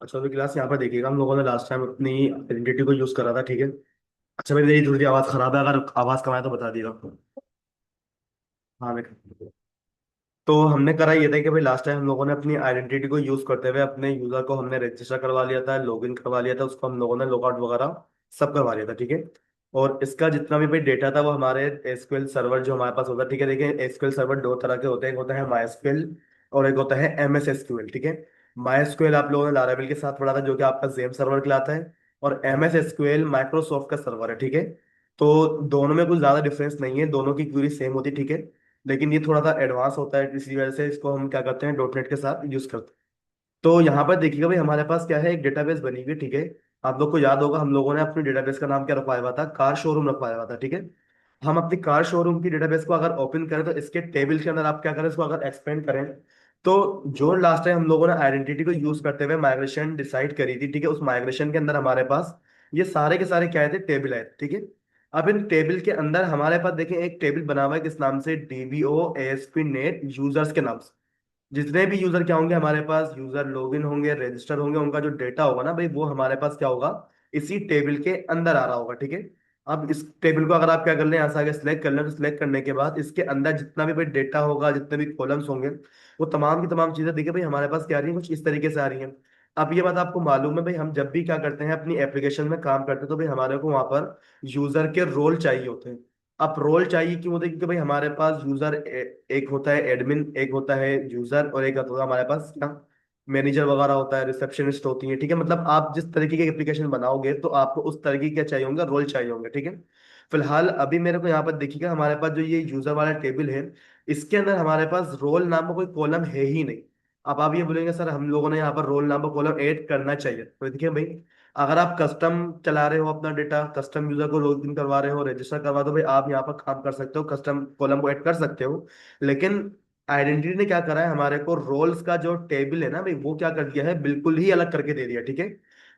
अच्छा तो क्लास यहाँ पर देखिएगा, हम लोगों ने लास्ट टाइम अपनी आइडेंटिटी को यूज करा था, ठीक है। अच्छा मेरी थोड़ी सी आवाज खराब है, अगर आवाज कम आए तो बता दिएगा। हाँ मैं तो हमने करा ये था कि भाई लास्ट टाइम हम लोगों ने अपनी आइडेंटिटी को यूज करते हुए अपने यूजर को हमने रजिस्टर करवा लिया था, लॉगिन करवा लिया था, उसको हम लोगों ने लॉगआउट वगैरह सब करवा लिया था, ठीक है। और इसका जितना भी भाई डेटा था वो हमारे एसक्यूएल सर्वर जो हमारे पास होता है, ठीक है। देखिए एसक्यूएल सर्वर दो तरह के होते हैं, एक होता है माई और एक होता है MS SQL, ठीक है। माई आप लोगों ने लारावेल के साथ पढ़ा था, जो कि आपका जेम सर्वर कहलाता है। और MS SQL माइक्रोसॉफ्ट का सर्वर है, ठीक है। तो दोनों में कुछ ज्यादा डिफरेंस नहीं है, दोनों की क्वेरी सेम होती है, ठीक है। लेकिन ये थोड़ा सा एडवांस होता है, इसी वजह से इसको हम क्या करते हैं, डॉट नेट के साथ यूज करते हैं। तो यहाँ पर देखिएगा भाई, हमारे पास क्या है, एक डेटाबेस बनी हुई है, ठीक है। आप लोग को याद होगा हम लोगों ने अपने डेटाबेस का नाम क्या रखवाया हुआ था, कार शोरूम रखवाया हुआ था, ठीक है। हम अपनी कार शोरूम की डेटाबेस को अगर ओपन करें तो इसके टेबल के अंदर आप क्या करें, इसको अगर एक्सपेंड करें तो जो लास्ट टाइम हम लोगों ने आइडेंटिटी को यूज करते हुए माइग्रेशन डिसाइड करी थी, ठीक है, उस माइग्रेशन के अंदर हमारे पास ये सारे के सारे क्या आए थे, टेबल आए थे, ठीक है। अब इन टेबल के अंदर हमारे पास देखें एक टेबल बना हुआ है किस नाम से, DBO ASP.NET यूजर्स के नाम से। जितने भी यूजर क्या होंगे हमारे पास, यूजर लॉगिन होंगे, रजिस्टर होंगे, उनका जो डेटा होगा ना भाई, वो हमारे पास क्या होगा, इसी टेबल के अंदर आ रहा होगा, ठीक है। अब इस टेबल को अगर आप क्या कर लें, यहाँ से आगे सिलेक्ट कर लें, तो सिलेक्ट करने के बाद इसके अंदर जितना भी भाई डेटा होगा, जितने भी कॉलम्स होंगे, वो तमाम की तमाम चीजें देखिए भाई हमारे पास क्या आ रही है, कुछ इस तरीके से आ रही हैं। अब ये बात आपको मालूम है भाई, हम जब भी क्या करते हैं अपनी एप्लीकेशन में काम करते हैं तो भाई हमारे को वहां पर यूजर के रोल चाहिए होते हैं। अब रोल चाहिए क्यों होते हैं, क्योंकि भाई हमारे पास यूजर एक होता है एडमिन, एक होता है यूजर, और एक होता है हमारे पास क्या, मैनेजर वगैरह होता है, रिसेप्शनिस्ट होती है, ठीक है। मतलब आप जिस तरीके की एप्लीकेशन बनाओगे तो आपको उस तरीके के क्या चाहिए होंगे, रोल चाहिए होंगे, ठीक है। फिलहाल अभी मेरे को यहाँ पर देखिएगा, हमारे पास जो ये यूजर वाला टेबल है, इसके अंदर हमारे पास रोल नाम का कोई कॉलम है ही नहीं। अब आप ये बोलेंगे सर हम लोगों ने यहाँ पर रोल नाम का कॉलम ऐड करना चाहिए, तो देखिए भाई, अगर आप कस्टम चला रहे हो अपना डेटा, कस्टम यूजर को लॉग इन करवा रहे हो, रजिस्टर करवा दो भाई, आप यहाँ पर काम कर सकते हो, कस्टम कॉलम को ऐड कर सकते हो। लेकिन आइडेंटिटी ने क्या करा है, हमारे को रोल्स का जो टेबल है ना भाई, वो क्या कर दिया है, बिल्कुल ही अलग करके दे दिया, ठीक है।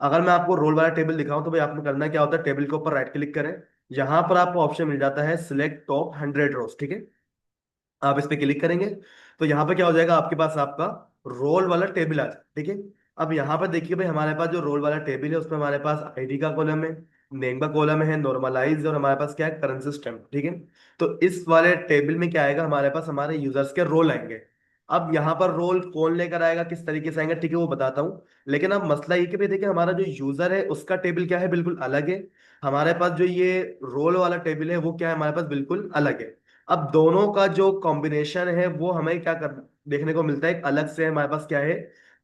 अगर मैं आपको रोल वाला टेबल दिखाऊं तो भाई आपको करना क्या होता है, टेबल के ऊपर राइट क्लिक करें, यहाँ पर आपको ऑप्शन मिल जाता है सिलेक्ट टॉप 100 रोज, ठीक है। आप इस पे क्लिक करेंगे तो यहाँ पे क्या हो जाएगा, आपके पास आपका रोल वाला टेबल आ जाए, ठीक है। अब यहाँ पर देखिए भाई, हमारे पास जो रोल वाला टेबल है उसमें हमारे पास आईडी का कॉलम है, नेम का कॉलम है, नॉर्मलाइज, और हमारे पास क्या है, करेंसी स्टैम्प, ठीक है। तो इस वाले टेबल में क्या आएगा, हमारे पास हमारे यूजर्स के रोल आएंगे। अब यहाँ पर रोल कौन लेकर आएगा, किस तरीके से आएंगे, ठीक है, वो बताता हूँ। लेकिन अब मसला ये कि भाई देखिए, हमारा जो यूजर है उसका टेबल क्या है, बिल्कुल अलग है। हमारे पास जो ये रोल वाला टेबल है वो क्या है, हमारे पास बिल्कुल अलग है। अब दोनों का जो कॉम्बिनेशन है वो हमें क्या कर देखने को मिलता है, एक अलग से हमारे पास क्या है,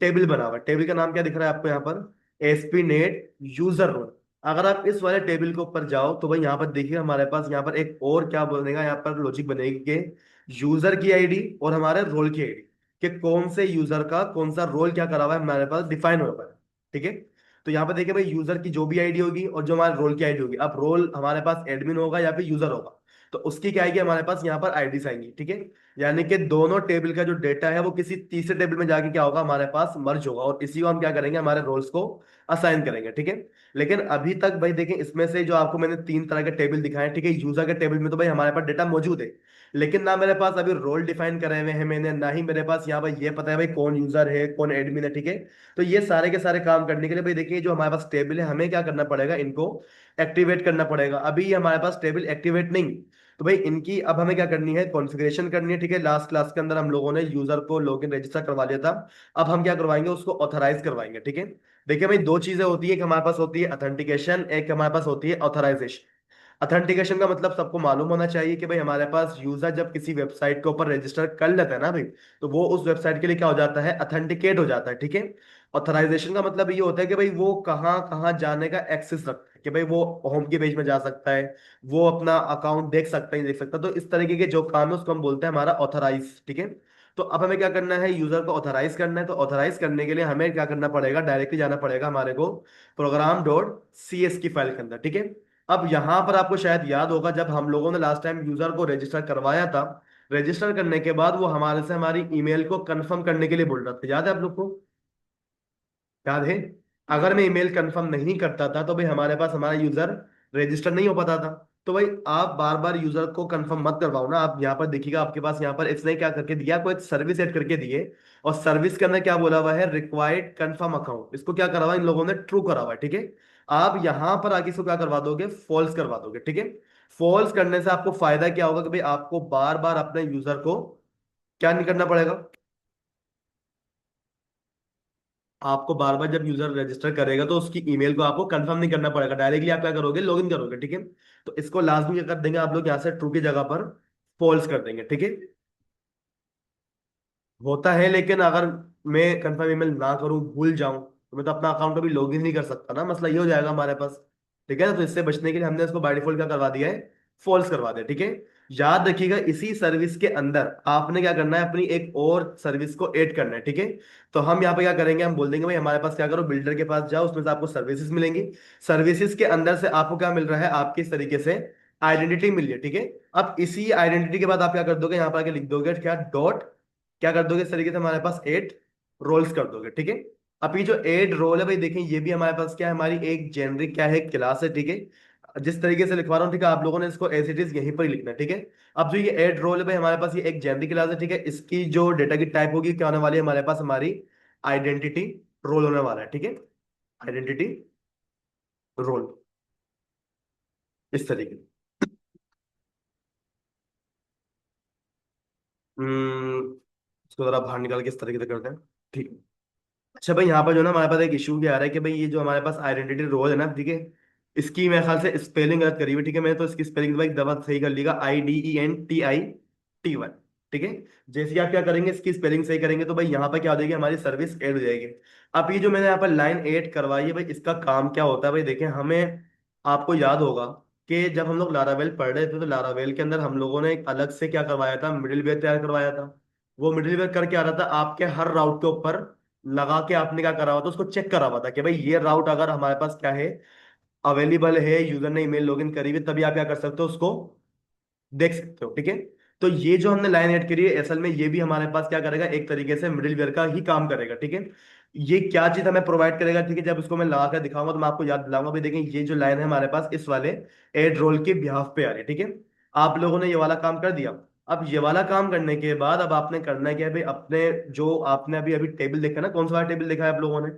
टेबल बना हुआ है। टेबल का नाम क्या दिख रहा है आपको यहाँ पर, ASP.NET यूजर रोल। अगर आप इस वाले टेबल के ऊपर जाओ तो भाई यहाँ पर देखिए, हमारे पास यहाँ पर एक और क्या बनेगा, यहाँ पर लॉजिक बनेगी कि यूजर की आईडी और हमारे रोल की आईडी, कि कौन से यूजर का कौन सा रोल क्या करा हुआ है हमारे पास डिफाइन होगा, ठीक है। तो यहाँ पर देखिए भाई, यूजर की जो भी आईडी होगी और जो हमारे रोल की आईडी होगी, अब रोल हमारे पास एडमिन होगा या फिर यूजर होगा, तो उसकी क्या आएगी, हमारे पास यहाँ पर आईडीज आएंगी, ठीक है। यानी कि दोनों टेबल का जो डेटा है वो किसी तीसरे टेबल में जाके क्या होगा, हमारे पास मर्ज होगा, और इसी को हम क्या करेंगे, हमारे रोल्स को असाइन करेंगे, ठीक है। लेकिन अभी तक भाई देखें, इसमें से जो आपको मैंने तीन तरह के टेबल दिखाए, ठीक है, यूजर के टेबल में तो भाई हमारे पास डेटा मौजूद है, लेकिन ना मेरे पास अभी रोल डिफाइन करे हुए हैं मैंने, ना ही मेरे पास यहाँ पर ये पता है भाई कौन यूजर है कौन एडमिन है, ठीक है। तो ये सारे के सारे काम करने के लिए भाई देखिए, जो हमारे पास टेबल है हमें क्या करना पड़ेगा, इनको एक्टिवेट करना पड़ेगा। अभी ये हमारे पास टेबल एक्टिवेट नहीं, तो भाई इनकी अब हमें क्या करनी है, कॉन्फ़िगरेशन करनी है, ठीक है। लास्ट क्लास के अंदर हम लोगों ने यूजर को लॉगिन रजिस्टर करवा लिया था, अब हम क्या करवाएंगे, उसको ऑथराइज करवाएंगे, ठीक है। देखिए भाई, दो चीजें होती है, एक हमारे पास होती है ऑथेंटिकेशन, एक हमारे पास होती है ऑथराइजेशन। ऑथेंटिकेशन का मतलब सबको मालूम होना चाहिए कि भाई हमारे पास यूजर जब किसी वेबसाइट के ऊपर रजिस्टर कर लेता है ना भाई, तो वो उस वेबसाइट के लिए क्या हो जाता है, ऑथेंटिकेट हो जाता है, ठीक है। ऑथराइजेशन का मतलब ये होता है कि भाई वो कहाँ कहाँ जाने का एक्सेस रखता है, कि भाई वो होम के पेज में जा सकता है, वो अपना अकाउंट देख सकता है, नहीं देख सकता, तो इस तरीके के जो काम है उसको हम बोलते हैं हमारा ऑथराइज, ठीक है। तो अब हमें क्या करना है, यूजर को ऑथराइज करना है, तो ऑथराइज करने के लिए हमें क्या करना पड़ेगा, डायरेक्टली जाना पड़ेगा हमारे को program.cs की फाइल के अंदर, ठीक है। अब यहां पर आपको शायद याद होगा, जब हम लोगों ने लास्ट टाइम यूजर को रजिस्टर करवाया था, रजिस्टर करने के बाद वो हमारे से हमारी ईमेल को कंफर्म करने के लिए बोल रहा था, याद है आप लोग को, याद है। अगर मैं ईमेल कंफर्म नहीं करता था तो भाई हमारे पास हमारा यूजर रजिस्टर नहीं हो पाता था। तो भाई आप बार बार यूजर को कंफर्म मत करवाओ ना। आप यहाँ पर देखिएगा, आपके पास यहाँ पर इसने क्या करके दिया, आपको एक सर्विस ऐड करके दिए, और सर्विस के अंदर क्या बोला हुआ है, रिक्वायर्ड कंफर्म अकाउंट। इसको क्या करा हुआ है इन लोगों ने, ट्रू करा हुआ है, ठीक है। आप यहाँ पर आगे इसको क्या करवा दोगे, फॉल्स करवा दोगे, ठीक है। फॉल्स करने से आपको फायदा क्या होगा कि भाई आपको बार बार अपने यूजर को क्या नहीं करना पड़ेगा, आपको बार बार जब यूजर रजिस्टर करेगा तो उसकी ईमेल को आपको कंफर्म नहीं करना पड़ेगा, डायरेक्टली आप क्या करोगे, लॉगिन करोगे, ठीक है। तो इसको लाजमी क्या कर देंगे आप लोग, यहाँ से ट्रू की जगह पर फॉल्स कर देंगे, ठीक है। होता है, लेकिन अगर मैं कंफर्म ईमेल ना करूं, भूल जाऊं, तो मैं तो अपना अकाउंट कभी लॉगिन नहीं कर सकता ना, मसला ये हो जाएगा हमारे पास, ठीक है ना। तो इससे बचने के लिए हमने इसको बाय डिफॉल्ट क्या करवा दिया है, फॉल्स करवा दिया, ठीक है। याद रखिएगा, इसी सर्विस के अंदर आपने क्या करना है, अपनी एक और सर्विस को ऐड करना है, ठीक है। तो हम यहाँ पे क्या करेंगे, हम बोल देंगे भाई हमारे पास क्या करो, बिल्डर के पास जाओ, उसमें से आपको सर्विसेज मिलेंगी। सर्विसेज के अंदर से आपको क्या मिल रहा है, आपकी इस तरीके से आइडेंटिटी मिल रही है, ठीक है। अब इसी आइडेंटिटी के बाद आप क्या कर दोगे, यहाँ पर आके लिख दोगे क्या, डॉट, क्या कर दोगे इस तरीके से, हमारे पास 8 रोल्स कर दोगे, ठीक है। अभी जो 8 रोल है भाई, देखें ये भी हमारे पास क्या है, हमारी एक जेनरिक क्या है, क्लास है, ठीक है। जिस तरीके से लिखवा रहा हूँ, ठीक है, आप लोगों ने इसको एज इट इज यहीं पर ही लिखना है, ठीक है। अब जो ये 8 रोल है भाई, हमारे पास ये एक जेनरिक क्लास है, ठीक है। इसकी जो डेटा की टाइप होगी क्या होने वाली है, हमारे पास हमारी आइडेंटिटी रोल होने वाला है, ठीक है। आइडेंटिटी रोल, इस तरीके। हम्म इसको जरा बाहर निकाल के इस तरीके से करते हैं, ठीक है। अच्छा भाई, यहाँ पर जो ना हमारे पास एक इशू भी आ रहा है कि भाई ये जो हमारे पास आइडेंटिटी रोल है ना, ठीक है, इसकी मेरे ख्याल से स्पेलिंग गलत करी हुई है, ठीक है। मैंने तो इसकी स्पेलिंग भाई दबा सही कर लिया, IDENTITY, ठीक है। जैसे ही आप क्या करेंगे, इसकी स्पेलिंग सही करेंगे, तो भाई यहाँ पर क्या हो जाएगी, हमारी सर्विस ऐड हो जाएगी। अब ये जो मैंने यहाँ पर लाइन 8 करवाई है भाई, इसका काम क्या होता है भाई, देखें हमें, आपको याद होगा कि जब हम लोग लारावेल पढ़ रहे थे, तो लारावेल के अंदर हम लोगों ने एक अलग से क्या करवाया था, मिडिलवेयर तैयार करवाया था। वो मिडिलवेयर करके आ रहा था आपके हर राउट के ऊपर लगा के, आपने क्या करा हुआ था, उसको चेक करा हुआ था कि भाई ये राउट अगर हमारे पास क्या है, अवेलेबल है, यूजर ने ईमेल लॉगिन करी हुई, तभी आप क्या कर सकते हो, उसको देख सकते हो, ठीक है। तो ये जो हमने लाइन ऐड करी है, असल में ये भी हमारे पास क्या करेगा, एक तरीके से मिडिलवेयर का ही काम करेगा, ठीक है। ये क्या चीज हमें प्रोवाइड करेगा, ठीक है, जब इसको मैं लगा कर दिखाऊंगा तो मैं आपको याद दिलाऊंगा भाई, देखें ये जो लाइन है हमारे पास इस वाले एड रोल के बिहाफ पे आ रही है, ठीक है। आप लोगों ने ये वाला काम कर दिया। अब ये वाला काम करने के बाद अब आपने करना क्या है भाई, अपने जो आपने अभी अभी टेबल देखा ना, कौन सा वाला टेबल देखा है आप लोगों ने,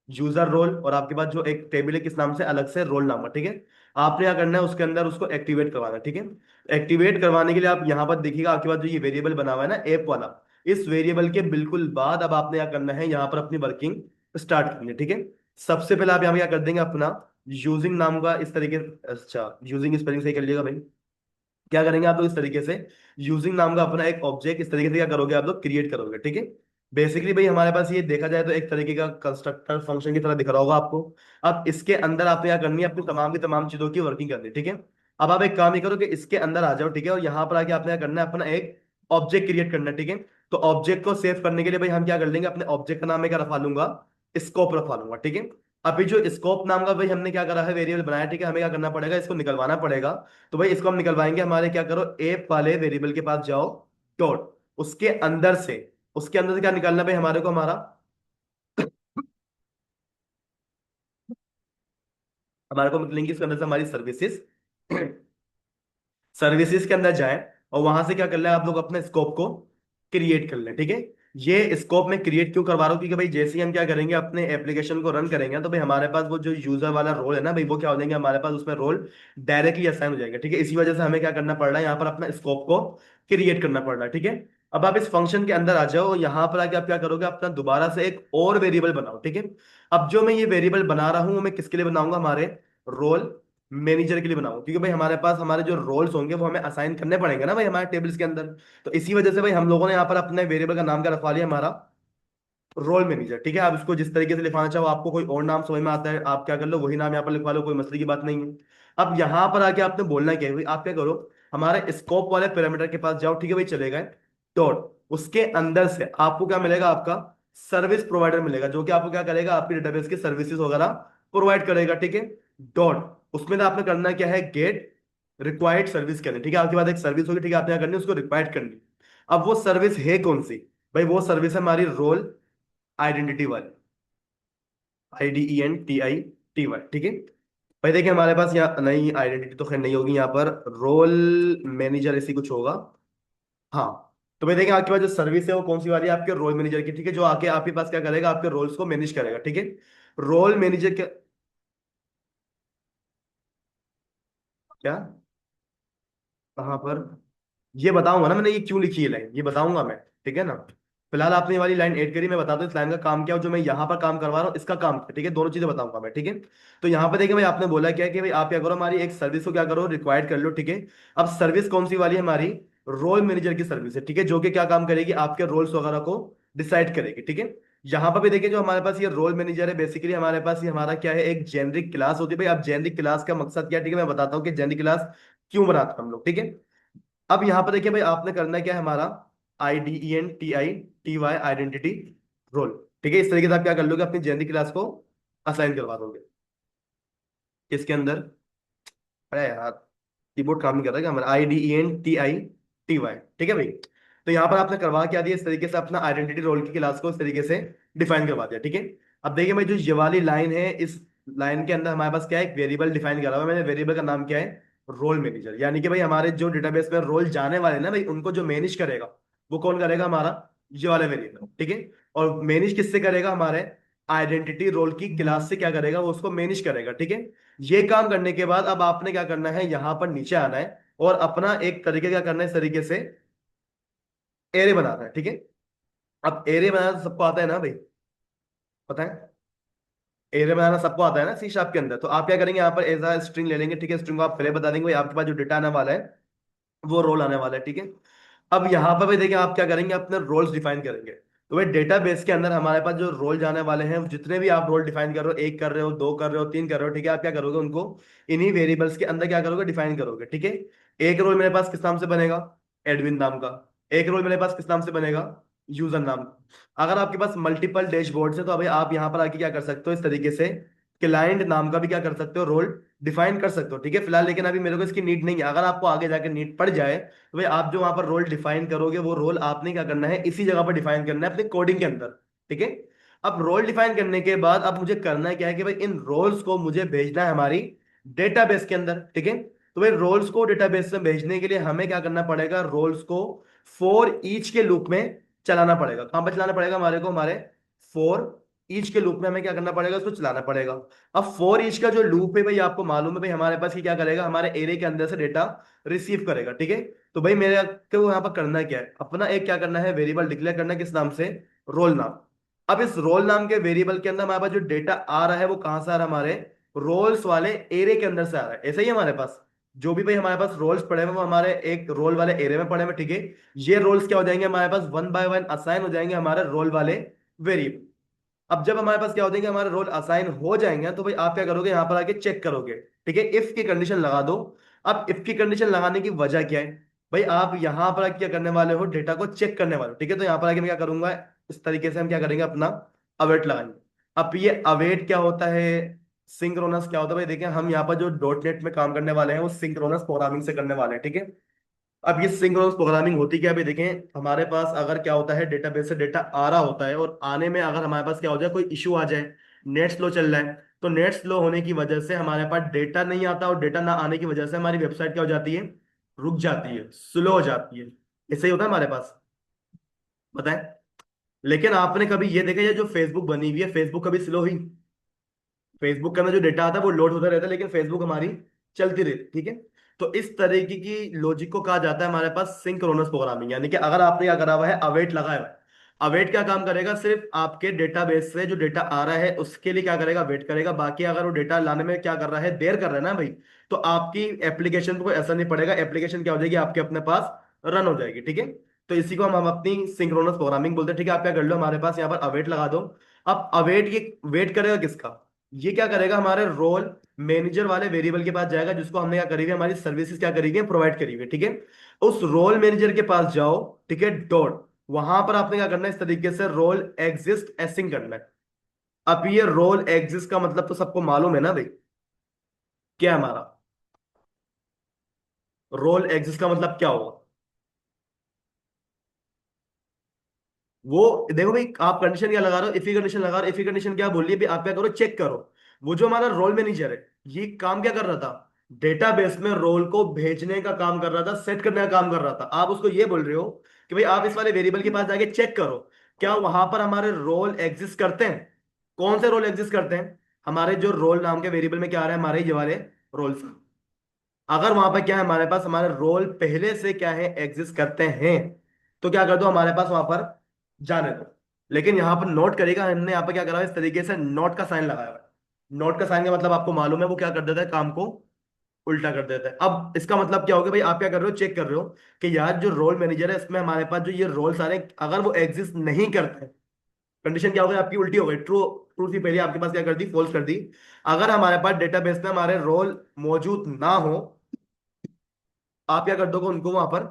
यूजर रोल, और आपके पास जो एक टेबल है किस नाम से, अलग से रोल नाम का, ठीक है। आपने क्या करना है, उसके अंदर उसको एक्टिवेट करवाना है, ठीक है। एक्टिवेट करवाने के लिए आप यहाँ पर देखिएगा, आपके पास जो ये वेरिएबल बना हुआ है ना, ऐप वाला, इस वेरिएबल के बिल्कुल बाद अब आपने क्या करना है, यहाँ पर अपनी वर्किंग स्टार्ट करनी है, ठीक है। सबसे पहले आप यहाँ पे क्या कर देंगे, अपना यूजिंग नाम का इस तरीके, अच्छा यूजिंग स्पेलिंग सही कर लीजिएगा भाई। क्या करेंगे आप लोग इस तरीके से, यूजिंग नाम का अपना एक ऑब्जेक्ट इस तरीके से क्या करोगे, आप लोग क्रिएट करोगे, ठीक है। बेसिकली भाई हमारे पास ये देखा जाए तो एक तरीके का कंस्ट्रक्टर फंक्शन की तरह दिख रहा होगा आपको। अब इसके अंदर आपने क्या करनी है, अपनी तमाम की तमाम चीजों की वर्किंग करनी है, ठीक है। अब आप एक काम ही करो कि इसके अंदर आ जाओ, ठीक है, और यहाँ पर आके आपने क्या करना है, अपना एक ऑब्जेक्ट क्रिएट करना है, ठीक है। तो ऑब्जेक्ट को सेव करने के लिए भाई हम क्या कर लेंगे, अपने ऑब्जेक्ट का नाम मैं क्या रखवा लूंगा, स्कोप रखवा लूंगा, ठीक है। अभी जो स्कोप नाम का भाई हमने क्या करा है, वेरिएबल बनाया, ठीक है। हमें क्या करना पड़ेगा, इसको निकलवाना पड़ेगा। तो भाई इसको हम निकलवाएंगे, हमारे क्या करो, एप वाले वेरिएबल के पास जाओ, डॉट, उसके अंदर से क्या निकालना भाई हमारे को, हमारा, हमारे को मिलेंगी इसके अंदर से हमारी सर्विसेज। सर्विसेज के अंदर जाएं, और वहां से क्या कर लें, आप लोग अपने स्कोप को क्रिएट कर लें, ठीक है। ये स्कोप में क्रिएट क्यों करवा रहा हूँ, क्योंकि भाई जैसे ही हम क्या करेंगे, अपने एप्लीकेशन को रन करेंगे, तो भाई हमारे पास वो जो यूजर वाला रोल है ना भाई, वो क्या हो जाएंगे हमारे पास, उसमें रोल डायरेक्टली असाइन हो जाएगा, ठीक है। इसी वजह से हमें क्या करना पड़ रहा है, यहाँ पर अपना स्कोप को क्रिएट करना पड़ रहा है, ठीक है। अब आप इस फंक्शन के अंदर आ जाओ, यहाँ पर आके आप क्या करोगे, अपना दोबारा से एक और वेरिएबल बनाओ, ठीक है। अब जो मैं ये वेरिएबल बना रहा हूँ, वो मैं किसके लिए बनाऊंगा, हमारे रोल मैनेजर के लिए बनाऊं, क्योंकि भाई हमारे पास हमारे जो रोल्स होंगे वो हमें असाइन करने पड़ेंगे ना भाई, हमारे टेबल्स के अंदर। तो इसी वजह से भाई हम लोगों ने यहाँ पर अपने वेरिएबल का नाम क्या रखवा लिया, हमारा रोल मैनेजर, ठीक है। आप इसको जिस तरीके से लिखवाना चाहो, आपको कोई और नाम समझ में आता है, आप क्या कर लो, वही नाम यहाँ पर लिखवा लो, कोई मसले की बात नहीं है। अब यहाँ पर आके आपने बोलना क्या है भाई, आप क्या करो, हमारे स्कोप वाले पैरामीटर के पास जाओ, ठीक है भाई, चले गए, डॉट, उसके अंदर से आपको क्या मिलेगा, आपका सर्विस प्रोवाइडर मिलेगा, जो कि आपको क्या करेगा, आपकी डेटाबेस की सर्विसेज वगैरह प्रोवाइड करेगा, ठीक है। डॉट, उसमें ना आपने करना क्या है, गेट रिक्वायर्ड सर्विस करनी, ठीक है। आपके पास एक सर्विस होगी, ठीक है, आपने क्या करनी है, उसको रिक्वायर्ड करनी। अब वो सर्विस है कौन सी, भाई वो सर्विस है हमारी रोल आइडेंटिटी वाली, IDENTITY, ठीक है। भाई देखिए हमारे पास यहाँ नई आइडेंटिटी तो खैर नहीं होगी यहाँ पर, रोल मैनेजर ऐसी कुछ होगा। हाँ। तो भाई देखिए आपके पास जो सर्विस है वो कौन सी वाली है, आपके रोल मैनेजर की, ठीक है, जो आके आपके पास क्या करेगा, आपके रोल्स को मैनेज करेगा, ठीक है। रोल मैनेजर क्या? क्या? कहाँ पर? ये बताऊंगा ना मैंने ये क्यों लिखी है लाइन, ये बताऊंगा मैं, ठीक है ना। फिलहाल आपने ये वाली लाइन ऐड करी, मैं बता दूं इस लाइन का काम क्या है, और जो मैं यहाँ पर काम करवा रहा हूँ इसका काम क्या है, ठीक है, दोनों चीजें बताऊंगा मैं, ठीक है। तो यहाँ पर देखिए भाई आपने बोला क्या है कि भाई आप क्या करो, हमारी एक सर्विस को क्या करो, रिक्वायर्ड कर लो, ठीक है। अब सर्विस कौन सी वाली है हमारी? रोल मैनेजर की सर्विस है, ठीक है, जो कि क्या काम करेगी, आपके रोल्स वगैरह को डिसाइड करेगी, ठीक है। यहाँ पर भी देखिए जो हमारे पास ये रोल मैनेजर है, बेसिकली हमारे पास ये हमारा क्या है, एक जेनरिक क्लास होती है भाई। अब जेनरिक क्लास का मकसद क्या है, ठीक है, मैं बताता हूँ कि जेनरिक क्लास क्यों बनाते हैं हम लोग, ठीक है। अब यहां पर देखिए भाई आपने करना क्या है, हमारा IDENTITY आइडेंटिटी रोल, ठीक है। इस तरीके से आप क्या कर लोगे, अपनी जेनरिक क्लास को असाइन करवा दोगे इसके अंदर। अरे यार कीबोर्ड काम नहीं कर रहा है क्या हमारा, IDENTITY, ठीक है भाई। तो यहाँ पर आपने करवा क्या दिया, इस तरीके से अपना आइडेंटिटी रोल की क्लास को इस तरीके से डिफाइन करवा दिया, ठीक है। अब देखिए भाई जो ये वाली लाइन है, इस लाइन के अंदर हमारे पास क्या है, एक वेरिएबल डिफाइन करा हुआ है मैंने, वेरिएबल का नाम क्या है, रोल मैनेजर। यानी कि भाई हमारे जो डेटाबेस में रोल जाने वाले हैं ना भाई, उनको जो मैनेज करेगा वो कौन करेगा, हमारा ये वाला वेरिएबल, ठीक है। और मैनेज किससे करेगा, हमारे आइडेंटिटी रोल की क्लास से क्या करेगा, वो उसको मैनेज करेगा, ठीक है। ये काम करने के बाद अब आपने क्या करना है, यहां पर नीचे आना है और अपना एक तरीके क्या करना है, इस तरीके से एरे बनाना है, ठीक है। अब एरे बनाना तो सबको आता है ना भाई, पता है, एरे बनाना सबको आता है ना सी शार्प के अंदर। तो आप क्या करेंगे, यहाँ पर एज आ स्ट्रिंग ले लेंगे, ठीक है। स्ट्रिंग को आप पहले बता देंगे भाई आपके पास जो डेटा आने वाला है वो रोल आने वाला है, ठीक है। अब यहाँ पर भाई देखिए आप क्या करेंगे, अपने रोल्स डिफाइन करेंगे। तो भाई डेटा बेस के अंदर हमारे पास जो रोल जाने वाले हैं, जितने भी आप रोल डिफाइन कर रहे हो, एक कर रहे हो, दो कर रहे हो, तीन कर रहे हो, ठीक है, आप क्या करोगे, उनको इन्हीं वेरिएबल्स के अंदर क्या करोगे, डिफाइन करोगे, ठीक है। एक रोल मेरे पास किस नाम से बनेगा, एडमिन नाम का। एक रोल मेरे पास किस नाम से बनेगा, यूजर नाम का। अगर आपके पास मल्टीपल डैशबोर्ड है तो अभी आप यहाँ पर आके क्या कर सकते हो, इस तरीके से क्लाइंट नाम का भी क्या कर सकते हो, रोल डिफाइन कर सकते हो, ठीक है। फिलहाल लेकिन अभी मेरे को इसकी नीड नहीं है, अगर आपको आगे जाके नीड पड़ जाए तो भाई आप जो वहां पर रोल डिफाइन करोगे, वो रोल आपने क्या करना है, इसी जगह पर डिफाइन करना है अपने कोडिंग के अंदर, ठीक है। अब रोल डिफाइन करने के बाद अब मुझे करना क्या है कि भाई इन रोल्स को मुझे भेजना है हमारी डेटाबेस के अंदर, ठीक है। तो भाई रोल्स को डेटाबेस में भेजने के लिए हमें क्या करना पड़ेगा, रोल्स को फॉर ईच के लूप में चलाना पड़ेगा। कहां पर चलाना पड़ेगा हमारे को, हमारे फॉर ईच के लूप में हमें क्या करना पड़ेगा, उसको चलाना पड़ेगा। अब फॉर ईच का जो लूप है भाई आपको मालूम है भाई, हमारे पास ये क्या करेगा, हमारे एरे के अंदर से डेटा रिसीव करेगा, ठीक है। तो भाई मेरे को यहाँ पर करना क्या है, अपना एक क्या करना है, वेरिएबल डिक्लेयर करना है, किस नाम से, रोल नाम। अब इस रोल नाम के वेरिएबल के अंदर हमारे पास जो डेटा आ रहा है वो कहां से आ रहा है, हमारे रोल्स वाले एरे के अंदर से आ रहा है। ऐसा ही है हमारे पास जो भी भाई हमारे पास रोल्स पड़े हुए हैं, वो हमारे एक रोल वाले एरे में पड़े हुए हैं, ठीक है। ये रोल्स क्या हो जाएंगे, हमारे पास वन बाय वन असाइन हो जाएंगे हमारे रोल वाले वेरिएबल। अब जब हमारे पास क्या हो जाएंगे, हमारे रोल असाइन हो जाएंगे, तो भाई आप क्या करोगे, यहां पर आके चेक करोगे, ठीक है, इफ की कंडीशन लगा दो। अब इफ की कंडीशन लगाने की वजह क्या है, भाई आप यहां पर आके क्या करने वाले हो, डेटा को चेक करने वाले हो, ठीक है। तो यहां पर आके मैं क्या करूंगा, इस तरीके से हम क्या करेंगे, अपना अवेट लगाएंगे। अब ये अवेट क्या होता है, सिंक्रोनस क्या होता है, भाई देखिए हम यहाँ पर जो डॉट नेट में काम करने वाले हैं वो सिंक्रोनस प्रोग्रामिंग से करने वाले हैं, ठीक है। अब ये सिंक्रोनस प्रोग्रामिंग होती क्या है, अभी देखें हमारे पास अगर क्या होता है, डेटाबेस से डेटा आ रहा होता है और आने में अगर हमारे पास क्या हो जाए, कोई इशू आ जाए, नेट स्लो चल रहा है, तो नेट स्लो होने की वजह से हमारे पास डेटा नहीं आता, और डेटा ना आने की वजह से हमारी वेबसाइट क्या हो जाती है, रुक जाती है, स्लो हो जाती है। ऐसे ही होता है हमारे पास, बताएं। लेकिन आपने कभी ये देखा है, ये जो फेसबुक बनी हुई है, फेसबुक कभी स्लो हुई? फेसबुक का ना जो डेटा आता है वो लोड होता रहता है, लेकिन फेसबुक हमारी चलती रहती, ठीक है। तो इस तरीके की लॉजिक को कहा जाता है हमारे पास सिंक्रोनस प्रोग्रामिंग। यानी कि अगर आपने क्या करा हुआ है, अवेट लगाया हुआ है, अवेट क्या काम करेगा, सिर्फ आपके डेटाबेस से जो डेटा आ रहा है उसके लिए क्या करेगा, वेट करेगा। बाकी अगर वो डेटा लाने में क्या कर रहा है, देर कर रहा है ना भाई, तो आपकी एप्लीकेशन को ऐसा नहीं पड़ेगा, एप्लीकेशन क्या हो जाएगी, आपके अपने पास रन हो जाएगी, ठीक है। तो इसी को हम अपनी सिंक्रोनस प्रोग्रामिंग बोलते हैं, ठीक है। आप क्या कर लो, हमारे पास यहाँ पर अवेट लगा दो। अब अवेट ये वेट करेगा किसका, ये क्या करेगा, हमारे रोल मैनेजर वाले वेरिएबल के पास जाएगा, जिसको हमने क्या करी हुई है, हमारी सर्विसेज क्या करी हुई है, प्रोवाइड करी हुई है, ठीक है। उस रोल मैनेजर के पास जाओ, ठीक है, डॉट, वहां पर आपने क्या करना है, इस तरीके से रोल एग्जिस्ट एसिंग करना है। अब ये रोल एग्जिस्ट का मतलब तो सबको मालूम है ना भाई, क्या है हमारा रोल एग्जिस्ट का मतलब क्या होगा। वो देखो भाई, आप कंडीशन क्या लगा रहे हो, इफी कंडीशन लगा रहे हो, इफी कंडीशन क्या बोल रही है, आप क्या करो, चेक करो। वो जो हमारा रोल मैनेजर है, ये काम क्या कर रहा था? डेटाबेस में रोल को भेजने का काम कर रहा था, सेट करने का काम कर रहा था। आप उसको ये बोल रहे हो कि भाई आप इस वाले वेरिएबल के पास जाके चेक करो क्या वहां पर हमारे रोल एग्जिस्ट करते हैं। कौन से रोल एग्जिस्ट करते हैं? हमारे जो रोल नाम के वेरिएबल में क्या आ रहा है, हमारे ये वाले रोल्स। अगर वहां पर क्या है हमारे पास, हमारे रोल पहले से क्या है एग्जिस्ट करते हैं, तो क्या कर दो हमारे पास वहां पर जाने दो। लेकिन यहां पर नोट करेगा, हमने यहाँ पर क्या करा है, इस तरीके से नोट का साइन लगाया हुआ है। नोट का साइन का मतलब आपको मालूम है वो क्या कर देता है, काम को उल्टा कर देता है। अब इसका मतलब क्या होगा भाई, आप क्या कर रहे हो, चेक कर रहे हो कि यार जो रोल मैनेजर है इसमें हमारे पास जो ये रोल सारे अगर वो एग्जिस्ट नहीं करते, कंडीशन क्या हो गई आपकी, उल्टी हो गई। ट्रू, ट्रू थी पहले, आपके पास क्या कर दी, फॉल्स कर दी। अगर हमारे पास डेटाबेस में हमारे रोल मौजूद ना हो, आप क्या कर दोगे, उनको वहां पर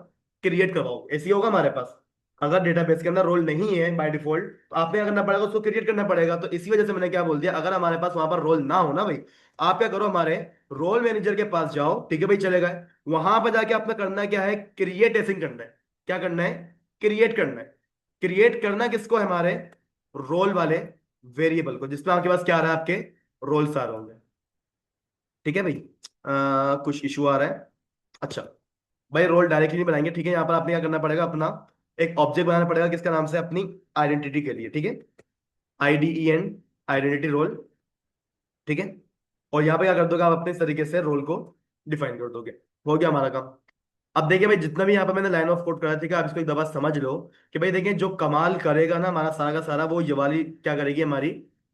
क्रिएट करवाओगे। ऐसे ही होगा हमारे पास। अगर डेटाबेस के अंदर रोल नहीं है बाय डिफॉल्ट, तो आपने क्या करना पड़ेगा, उसको क्रिएट करना पड़ेगा। तो इसी वजह से मैंने क्या बोल दिया, अगर हमारे पास वहां पर रोल ना हो ना भाई, आप क्या करो, हमारे रोल मैनेजर के पास जाओ, ठीक है भाई, चले गए। वहां पर जाके आपने करना क्या है, क्रिएट एसिंग करना है। क्या करना है, क्रिएट करना है। क्रिएट करना किसको है, हमारे रोल वाले वेरिएबल को, जिसमें आपके पास क्या आ रहा है, आपके रोल्स आ रहे होंगे। ठीक है भाई। कुछ इशू आ रहा है। अच्छा भाई, रोल डायरेक्टली नहीं बनाएंगे, ठीक है। यहाँ पर आपने क्या करना पड़ेगा, अपना एक ऑब्जेक्ट बनाना पड़ेगा, किसका नाम से, अपनी आइडेंटिटी के लिए, ठीक है। IDEN, आइडेंटिटी रोल, ठीक है। और यहाँ पे क्या कर दोगे, आप अपने इस तरीके से रोल को डिफाइन कर दोगे। हो गया हमारा काम। अब देखिए भाई, जितना भी यहाँ पे मैंने लाइन ऑफ कोड करा, ठीक है, आप इसको एक दफा समझ लो कि भाई देखिए, जो कमाल करेगा ना हमारा सारा का सारा, वो ये वाली क्या करेगी, हमारी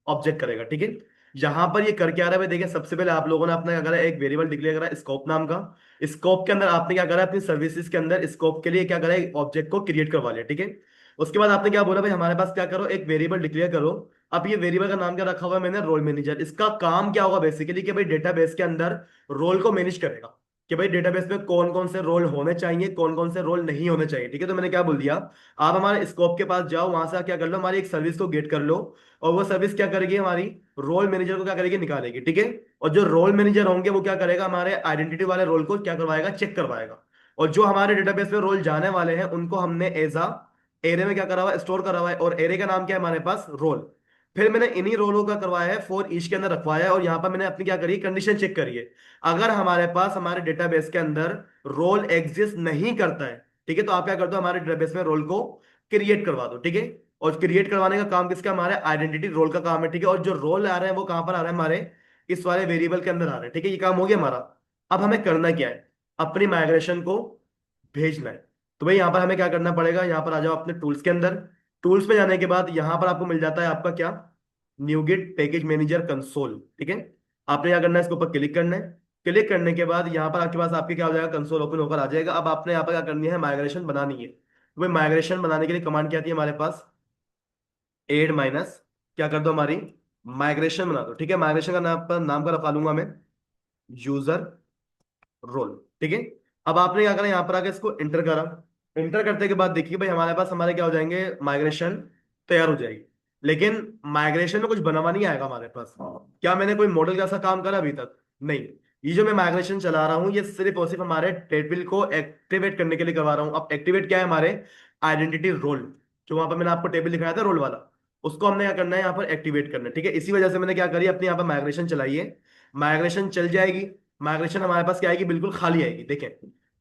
ऑब्जेक्ट करेगा, ठीक है। यहाँ पर ये करके आ रहा है भाई, देखिए सबसे पहले आप लोगों ने अपना क्या करा, एक वेरिएबल डिक्लेयर करा स्कोप नाम का। स्कोप के अंदर आपने क्या करा, अपनी सर्विसेज के अंदर स्कोप के लिए क्या करा, एक ऑब्जेक्ट को क्रिएट करवा लिया, ठीक है। उसके बाद आपने क्या बोला भाई, हमारे पास क्या करो, एक वेरिएबल डिक्लेयर करो। अब ये वेरिएबल का नाम क्या रखा हुआ है मैंने, रोल मैनेजर। इसका काम क्या होगा बेसिकली, कि भाई डेटाबेस के अंदर रोल को मैनेज करेगा, कि भाई डेटाबेस में कौन कौन से रोल होने चाहिए, कौन कौन से रोल नहीं होने चाहिए, ठीक है। तो मैंने क्या बोल दिया, आप हमारे स्कोप के पास जाओ, वहां से क्या कर लो, हमारी एक सर्विस को गेट कर लो। और वो सर्विस क्या करेगी, हमारी रोल मैनेजर को क्या करेगी, निकालेगी, ठीक है। और जो रोल मैनेजर होंगे वो क्या करेगा, हमारे आइडेंटिटी वाले रोल को क्या करवाएगा, चेक करवाएगा। और जो हमारे डेटाबेस में रोल जाने वाले हैं उनको हमने एज अ एरे में क्या करा हुआ, स्टोर करा हुआ है। और एरे का नाम क्या है हमारे पास, रोल। फिर मैंने इन्हीं रोलों का करवाया है, फॉर ईच के अंदर रखवाया है। और यहाँ पर मैंने अपनी क्या करी, कंडीशन चेक करी है। अगर हमारे पास हमारे डेटाबेस के अंदर रोल एग्जिस्ट नहीं करता है, ठीक है, तो आप क्या कर दो, हमारे डेटाबेस में रोल को क्रिएट करवा दो, ठीक है। और क्रिएट करवाने का काम किसका, हमारे आइडेंटिटी रोल का काम है, ठीक है। और जो रोल आ रहे हैं वो कहां पर आ रहे हैं, हमारे इस वाले वेरिएबल के अंदर आ रहे हैं, ठीक है। ये काम हो गया हमारा। अब हमें करना क्या है, अपनी माइग्रेशन को भेजना है। तो भाई यहाँ पर हमें क्या करना पड़ेगा, यहाँ पर आ जाओ अपने टूल्स के अंदर। टूल्स पे जाने के बाद यहाँ पर आपको मिल जाता है आपका क्या, न्यूगिट पैकेज मैनेजर कंसोल, ठीक है। आपने क्या करना है, इसके ऊपर क्लिक करना है। क्लिक करने के बाद यहाँ पर आपके पास आपके क्या हो जाएगा, कंसोल ओपन होकर आ जाएगा। अब आपने यहाँ पर क्या करनी है, माइग्रेशन बनानी है। तो भाई माइग्रेशन बनाने के लिए कमांड क्या आती है हमारे पास, एड माइनस, क्या कर दो, हमारी माइग्रेशन बना दो, ठीक है। माइग्रेशन का नाम का रखा लूंगा मैं, यूजर रोल, ठीक है। अब आपने क्या करा, यहाँ पर आके इसको इंटर करा। इंटर करने के बाद देखिए भाई, हमारे पास हमारे क्या हो जाएंगे, माइग्रेशन तैयार हो जाएगी। लेकिन माइग्रेशन में कुछ बना हुआ नहीं आएगा हमारे पास। क्या मैंने कोई मॉडल जैसा काम करा अभी तक? नहीं। ये जो मैं माइग्रेशन चला रहा हूँ, ये सिर्फ और सिर्फ हमारे टेबल को एक्टिवेट करने के लिए करवा रहा हूँ। अब एक्टिवेट क्या है, हमारे आइडेंटिटी रोल, जो वहां पर मैंने आपको टेबल दिखाया था रोल वाला, उसको हमने क्या करना है, यहाँ पर एक्टिवेट करना है, ठीक है। इसी वजह से मैंने क्या करी, अपने यहाँ पर माइग्रेशन चलाई है। माइग्रेशन चल जाएगी। माइग्रेशन हमारे पास क्या आएगी, बिल्कुल खाली आएगी, देखें।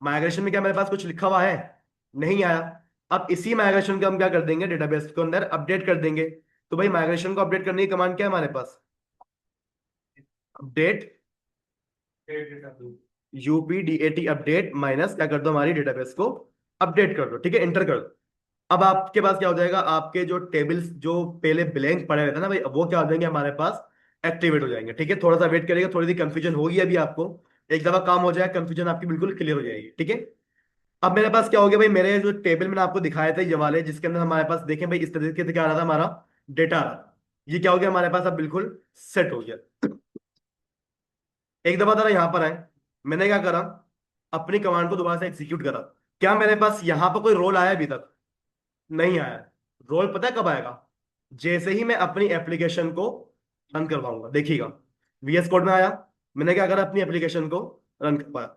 माइग्रेशन में क्या मेरे पास कुछ लिखा हुआ है, नहीं आया। अब इसी माइग्रेशन को हम क्या कर देंगे, डेटाबेस के अंदर अपडेट कर देंगे। तो भाई माइग्रेशन को अपडेट करने की कमांड क्या है हमारे पास, अपडेट, UPDAT, अपडेट माइनस क्या कर दो, हमारी डेटाबेस को अपडेट कर दो, ठीक है, इंटर कर दो। अब आपके पास क्या हो जाएगा, आपके जो टेबल्स जो पहले ब्लैंक पड़े रहते हैं ना भाई, अब वो क्या हो जाएंगे हमारे पास, एक्टिवेट हो जाएंगे, ठीक है। थोड़ा सा वेट करिएगा, थोड़ी सी कंफ्यूजन होगी अभी आपको। एक दफा काम हो जाए, कंफ्यूजन आपकी बिल्कुल क्लियर हो जाएगी, ठीक है। अब मेरे पास क्या हो गया भाई, मेरे जो टेबल मैंने आपको दिखाया था ये वाले, जिसके अंदर हमारे पास देखें भाई, इस तरीके से क्या आ रहा था, हमारा डेटा आ रहा था। ये क्या हो गया हमारे पास, अब बिल्कुल सेट हो गया। एक दफा जरा यहाँ पर आए, मैंने क्या करा, अपनी कमांड को दोबारा से एग्जीक्यूट करा। क्या मेरे पास यहाँ पर कोई रोल आया अभी तक? नहीं आया। रोल पता है कब आएगा, जैसे ही मैं अपनी एप्लीकेशन को रन करवाऊंगा, देखिएगा। VS कोड में आया, मैंने क्या करा, अपनी एप्लीकेशन को रन करवाया।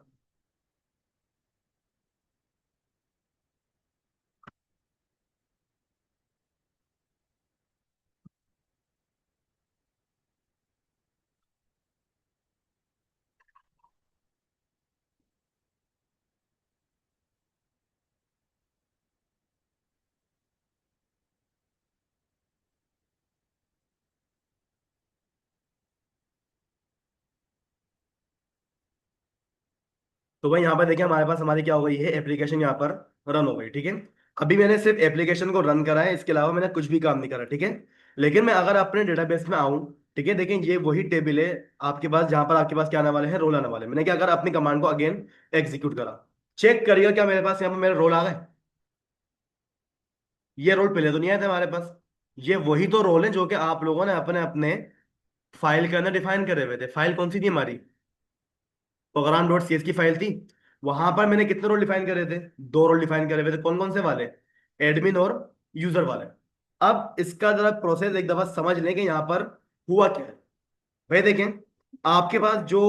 तो भाई यहाँ पर देखिए हमारे पास हमारी क्या हो गई है, एप्लीकेशन यहाँ पर रन हो गई, ठीक है। अभी मैंने सिर्फ एप्लीकेशन को रन करा है, इसके अलावा मैंने कुछ भी काम नहीं करा, ठीक है। लेकिन मैं अगर अपने डेटाबेस में आऊँ, ठीक है, देखें ये वही टेबल है आपके पास, जहां पर आपके पास क्या आने वाले हैं, रोल आने वाले हैं। मैंने क्या करा, अपनी कमांड को अगेन एग्जीक्यूट करा। चेक करिएगा क्या मेरे पास यहाँ पर मेरे रोल आ गए। ये रोल पहले तो नहीं आए थे हमारे पास। ये वही तो रोल है जो कि आप लोगों ने अपने अपने फाइल के अंदर डिफाइन करे हुए थे। फाइल कौन सी थी हमारी, प्रोग्राम डॉट सी एस की फाइल थी। वहां पर मैंने कितने रोल डिफाइन करे थे, दो रोल डिफाइन करे हुए थे। कौन कौन से वाले, एडमिन और यूजर वाले। अब इसका जरा प्रोसेस एक दफा समझ लें कि यहाँ पर हुआ क्या है। भाई देखें, आपके पास जो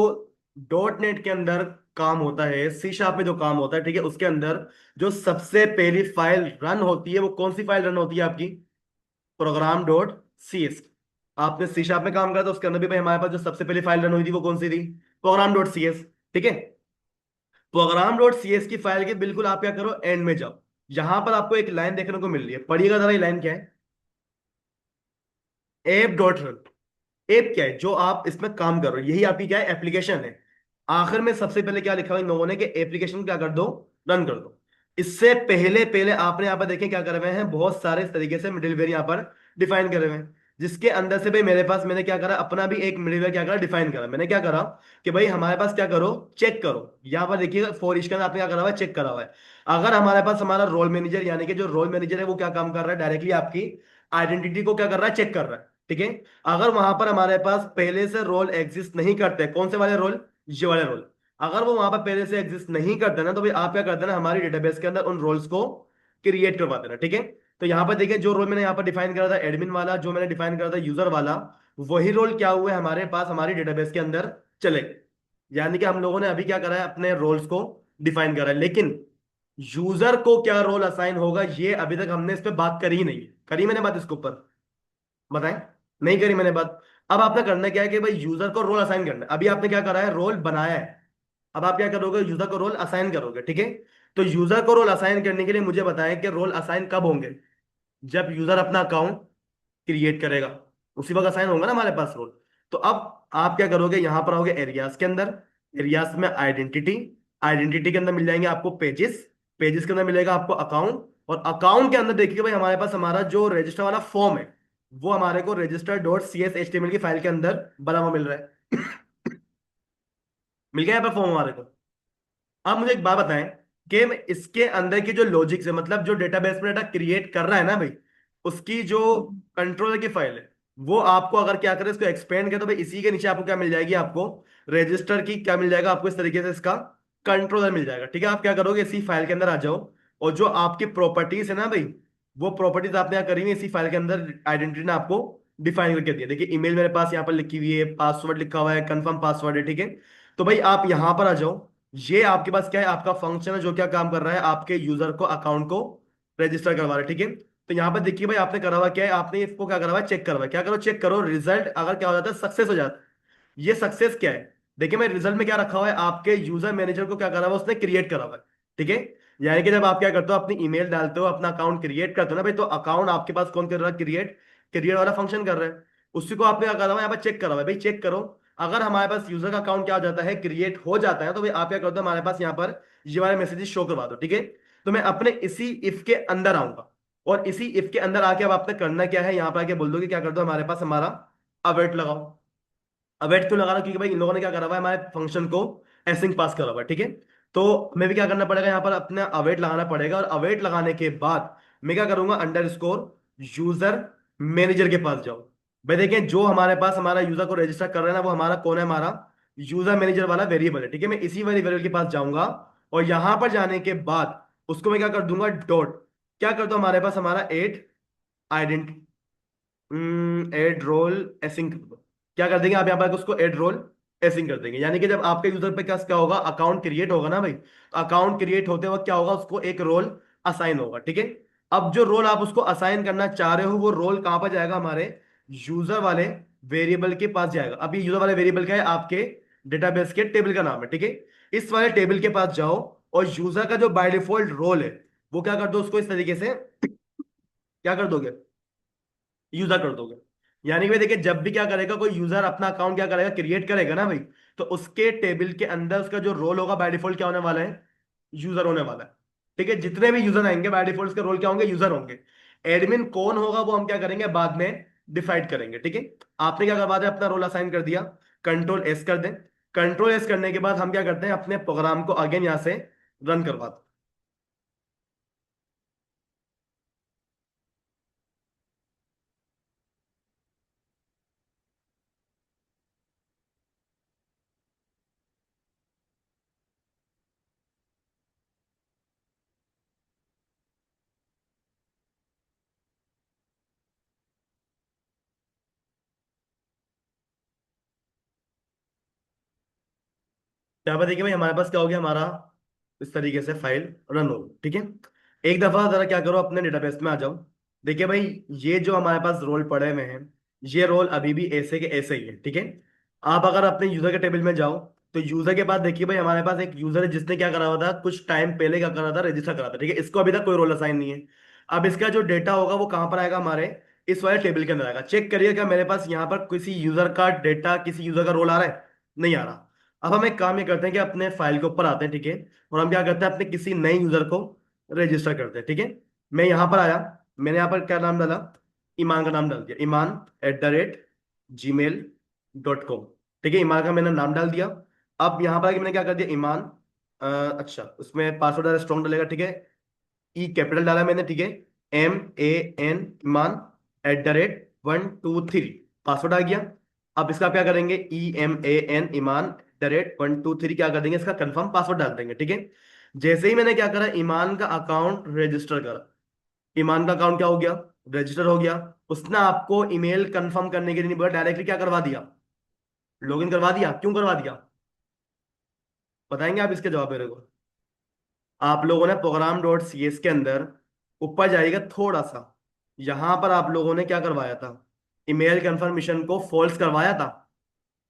डॉट नेट के अंदर काम होता है, सी शार्प में जो काम होता है, ठीक है, उसके अंदर जो सबसे पहली फाइल रन होती है वो कौन सी फाइल रन होती है आपकी, प्रोग्राम डॉट सी एस। आपने सी शार्प में काम करा तो उसके अंदर भी भाई हमारे पास जो सबसे पहली फाइल रन हुई थी वो कौन सी थी, प्रोग्राम डॉट सी एस, ठीक है। प्रोग्राम डॉट सी एस की फाइल के बिल्कुल आप क्या करो, एंड में जाओ। यहां पर आपको एक लाइन देखने को मिल रही है, पढ़िएगा जरा, ये लाइन क्या है, एप डॉट रन। एप क्या है, जो आप इसमें काम कर रहे हो, यही आपकी क्या है, एप्लीकेशन है। आखिर में सबसे पहले क्या लिखा हुआ इन लोगों ने कि एप्लीकेशन क्या कर दो, रन कर दो। इससे पहले पहले आपने यहाँ पर देखें क्या करे हुए हैं, बहुत सारे इस तरीके से मिडिलवेयर यहाँ पर डिफाइन करे हुए हैं। जिसके अंदर से भाई मेरे पास मैंने क्या करा, अपना भी एक मिडिलवेयर क्या करा, डिफाइन करा। मैंने क्या करा कि भाई हमारे पास क्या करो, चेक करो। यहाँ पर देखिएगा फॉर ईच के अंदर आपने क्या करा हुआ है, चेक करा हुआ है। अगर हमारे पास हमारा रोल मैनेजर, यानी कि जो रोल मैनेजर है वो क्या काम कर रहा है, डायरेक्टली आपकी आइडेंटिटी को क्या कर रहा है, चेक कर रहा है, ठीक है। अगर वहां पर हमारे पास पहले से रोल एग्जिस्ट नहीं करते, कौन से वाले रोल, ये वाले रोल, अगर वो वहां पर पहले से एग्जिस्ट नहीं करते ना, तो भाई आप क्या करते हैं ना, हमारी डेटाबेस के अंदर उन रोल्स को क्रिएट करवा देना, ठीक है। तो यहाँ पर देखिए जो रोल मैंने यहाँ पर डिफाइन करा था एडमिन वाला, जो मैंने डिफाइन करा था यूजर वाला, वही रोल क्या हुए हमारे पास हमारी डेटाबेस के अंदर चले गए। यानी कि हम लोगों ने अभी क्या करा है, अपने रोल्स को डिफाइन करा है। लेकिन यूजर को क्या रोल असाइन होगा, ये अभी तक हमने इस पर बात करी ही नहीं है। करी मैंने बात इसके ऊपर, बताएं, नहीं करी मैंने बात। अब आपने करना क्या है कि भाई यूजर को रोल असाइन करना है। अभी आपने क्या करा है, रोल बनाया है। अब आप क्या करोगे, यूजर को रोल असाइन करोगे, ठीक है। तो यूजर को रोल असाइन करने के लिए मुझे बताएं कि रोल असाइन कब होंगे, जब यूजर अपना अकाउंट क्रिएट करेगा, उसी वक्त असाइन होगा ना हमारे पास रोल। तो अब आप क्या करोगे, यहां पर आओगे एरियाज के अंदर, एरियाज में आइडेंटिटी, आइडेंटिटी के अंदर मिल जाएंगे आपको पेजेस, पेजेस के अंदर मिलेगा आपको अकाउंट, और अकाउंट के अंदर देखिए भाई हमारे पास हमारा जो रजिस्टर वाला फॉर्म है, वो हमारे को register dot C S H T M L की फाइल के अंदर बना हुआ मिल रहा है। मिल गया यहाँ पर फॉर्म हमारे को। आप मुझे एक बात बताएं कि इसके अंदर की जो लॉजिक्स है, मतलब जो डेटाबेस में डाटा क्रिएट कर रहा है ना भाई, उसकी जो कंट्रोलर की फाइल है, वो आपको अगर क्या करे, इसको एक्सपेंड करे, तो भाई इसी के नीचे आपको क्या मिल जाएगी, आपको रजिस्टर की क्या मिल जाएगा, आपको इस तरीके से इसका कंट्रोलर मिल जाएगा, ठीक है। आप क्या करोगे, इसी फाइल के अंदर आ जाओ, और जो आपकी प्रॉपर्टीज है ना भाई, वो प्रॉपर्टीज आपने क्या करी हुई है, इसी फाइल के अंदर आइडेंटिटी ने आपको डिफाइन करके दिया। देखिए ईमेल मेरे पास यहाँ पर लिखी हुई है, पासवर्ड लिखा हुआ है, कंफर्म पासवर्ड है, ठीक है। तो भाई आप यहां पर आ जाओ। ये आपके पास क्या है, आपका फंक्शन है जो क्या काम कर रहा है, आपके यूजर को अकाउंट को रजिस्टर करवा रहा है, ठीक है। तो यहाँ पर देखिए भाई आपने करा हुआ क्या है, आपने इसको क्या करा हुआ है, चेक करा हुआ है। क्या करो, चेक करो रिजल्ट अगर क्या हो जाता है, सक्सेस हो जाता है। ये सक्सेस क्या है, देखिए मैं रिजल्ट में क्या रखा हुआ है, आपके यूजर मैनेजर को क्या करा हुआ है, उसने क्रिएट करा हुआ है, ठीक है। यानी कि जब आप क्या करते हो, अपनी ईमेल डालते हो, अपना अकाउंट क्रिएट करते हो ना भाई, तो अकाउंट आपके पास कौन कर रहा है, क्रिएट, क्रिएट वाला फंक्शन कर रहा है। उसी को आपने क्या करा हुआ है, यहाँ पर चेक करा हुआ है, भाई चेक करो। अगर हमारे पास यूजर का अकाउंट क्या हो जाता है, क्रिएट हो जाता है, तो भाई आप क्या करते हो, हमारे पास यहाँ पर ये वाले मैसेजेस शो करवा दो, ठीक है। तो मैं अपने इसी इफ के अंदर आऊंगा, और इसी इफ के अंदर आके अब आपने करना क्या है, यहाँ पर आके बोल दो कि क्या कर दो, हमारे पास हमारा अवेट लगाओ। अवेट क्यों लगा रहा हूं? क्योंकि भाई इन लोगों ने क्या करा हुआ है, हमारे फंक्शन को एसिंग पास करा हुआ है, ठीक है। तो हमें भी क्या करना पड़ेगा, यहाँ पर अपना अवेट लगाना पड़ेगा, और अवेट लगाने के बाद मैं क्या करूंगा, अंडर स्कोर यूजर मैनेजर के पास जाओ। भाई देखें जो हमारे पास हमारा यूजर को रजिस्टर कर रहा है ना, वो हमारा कौन है, हमारा यूजर मैनेजर वाला वेरिएबल है, ठीक है। मैं इसी वाले वेरिएबल के पास जाऊंगा, और यहां पर जाने के बाद उसको मैं क्या कर दूंगा, डॉट, क्या कर दो, हमारे पास हमारा एड आइडेंटिटी, एड रोल एसिंग कर दो। क्या कर देंगे आप यहाँ पर, उसको एड रोल एसिंग कर देंगे। यानी कि जब आपके यूजर पे क्या होगा, अकाउंट क्रिएट होगा ना भाई, तो अकाउंट क्रिएट होते वक्त क्या होगा, उसको एक रोल असाइन होगा, ठीक है। अब जो रोल आप उसको असाइन करना चाह रहे हो, वो रोल कहां पर जाएगा, हमारे यूजर वाले वेरिएबल के पास जाएगा। अब ये यूजर वाले वेरिएबल क्या है, आपके डेटाबेस के टेबल का नाम है, ठीक है। इस वाले टेबल के पास जाओ, और यूजर का जो बाय डिफॉल्ट रोल है, वो क्या कर दो, उसको इस तरीके से क्या कर दोगे, यूजर कर दोगे। यानी कि भाई देखिए जब भी क्या करेगा कोई यूजर अपना अकाउंट क्या करेगा, क्रिएट करेगा ना भाई, तो उसके टेबल के अंदर उसका जो रोल होगा बाय डिफॉल्ट क्या होने वाला है, यूजर होने वाला है। ठीक है, जितने भी यूजर आएंगे बाय डिफॉल्ट उसके रोल क्या होंगे, यूजर होंगे। एडमिन कौन होगा वो हम क्या करेंगे, बाद में डिसाइड करेंगे। ठीक है, आपने क्या करवा दिया, अपना रोल असाइन कर दिया, कंट्रोल एस कर दें। कंट्रोल एस करने के बाद हम क्या करते हैं, अपने प्रोग्राम को अगेन यहां से रन करवाते हैं। यहाँ पर देखिए भाई हमारे पास क्या हो गया, हमारा इस तरीके से फाइल रन हो। ठीक है, एक दफा जरा क्या करो, अपने डेटाबेस में आ जाओ। देखिए भाई, ये जो हमारे पास रोल पड़े हुए हैं, ये रोल अभी भी ऐसे के ऐसे ही है। ठीक है, आप अगर अपने यूजर के टेबल में जाओ, तो यूजर के बाद देखिए भाई हमारे पास एक यूजर है जिसने क्या करा हुआ था, कुछ टाइम पहले क्या करा था, रजिस्टर करा था। ठीक है, इसको अभी तक कोई रोल असाइन नहीं है। अब इसका जो डेटा होगा वो कहाँ पर आएगा, हमारे इस वाले टेबल के अंदर आएगा। चेक करिए क्या मेरे पास यहाँ पर किसी यूजर का डेटा, किसी यूजर का रोल आ रहा है, नहीं आ रहा। अब हम एक काम ये करते हैं कि अपने फाइल के ऊपर आते हैं। ठीक है, और हम क्या करते हैं, अपने किसी नए यूजर को रजिस्टर करते हैं। ठीक है, मैं यहाँ पर आया, मैंने यहाँ पर क्या नाम डाला, ईमान का नाम डाल दिया, ईमान@gmail.com। ठीक है, ईमान का मैंने नाम डाल दिया। अब यहाँ पर आके मैंने क्या कर दिया, ईमान, अच्छा उसमें पासवर्ड डाला, स्ट्रॉन्ग डालेगा। ठीक है, ई कैपिटल डाला मैंने। ठीक है, MAN, ईमान @123, पासवर्ड आ गया। अब इसका क्या करेंगे, EMAN, ईमान @123 क्या कर देंगे, इसका कंफर्म पासवर्ड डाल देंगे। ठीक है, जैसे ही मैंने क्या करा, ईमान का अकाउंट रजिस्टर करा, ईमान का अकाउंट क्या हो गया, रजिस्टर हो गया। उसने आपको ईमेल कंफर्म करने के लिए नहीं बोला, डायरेक्टली क्या करवा दिया, लॉगिन करवा दिया। क्यों करवा दिया, बताएंगे आप इसके जवाब मेरे को। आप लोगों ने program.cs के अंदर ऊपर जाइएगा थोड़ा सा, यहां पर आप लोगों ने क्या करवाया था, ईमेल कंफर्मेशन को फॉल्स करवाया था।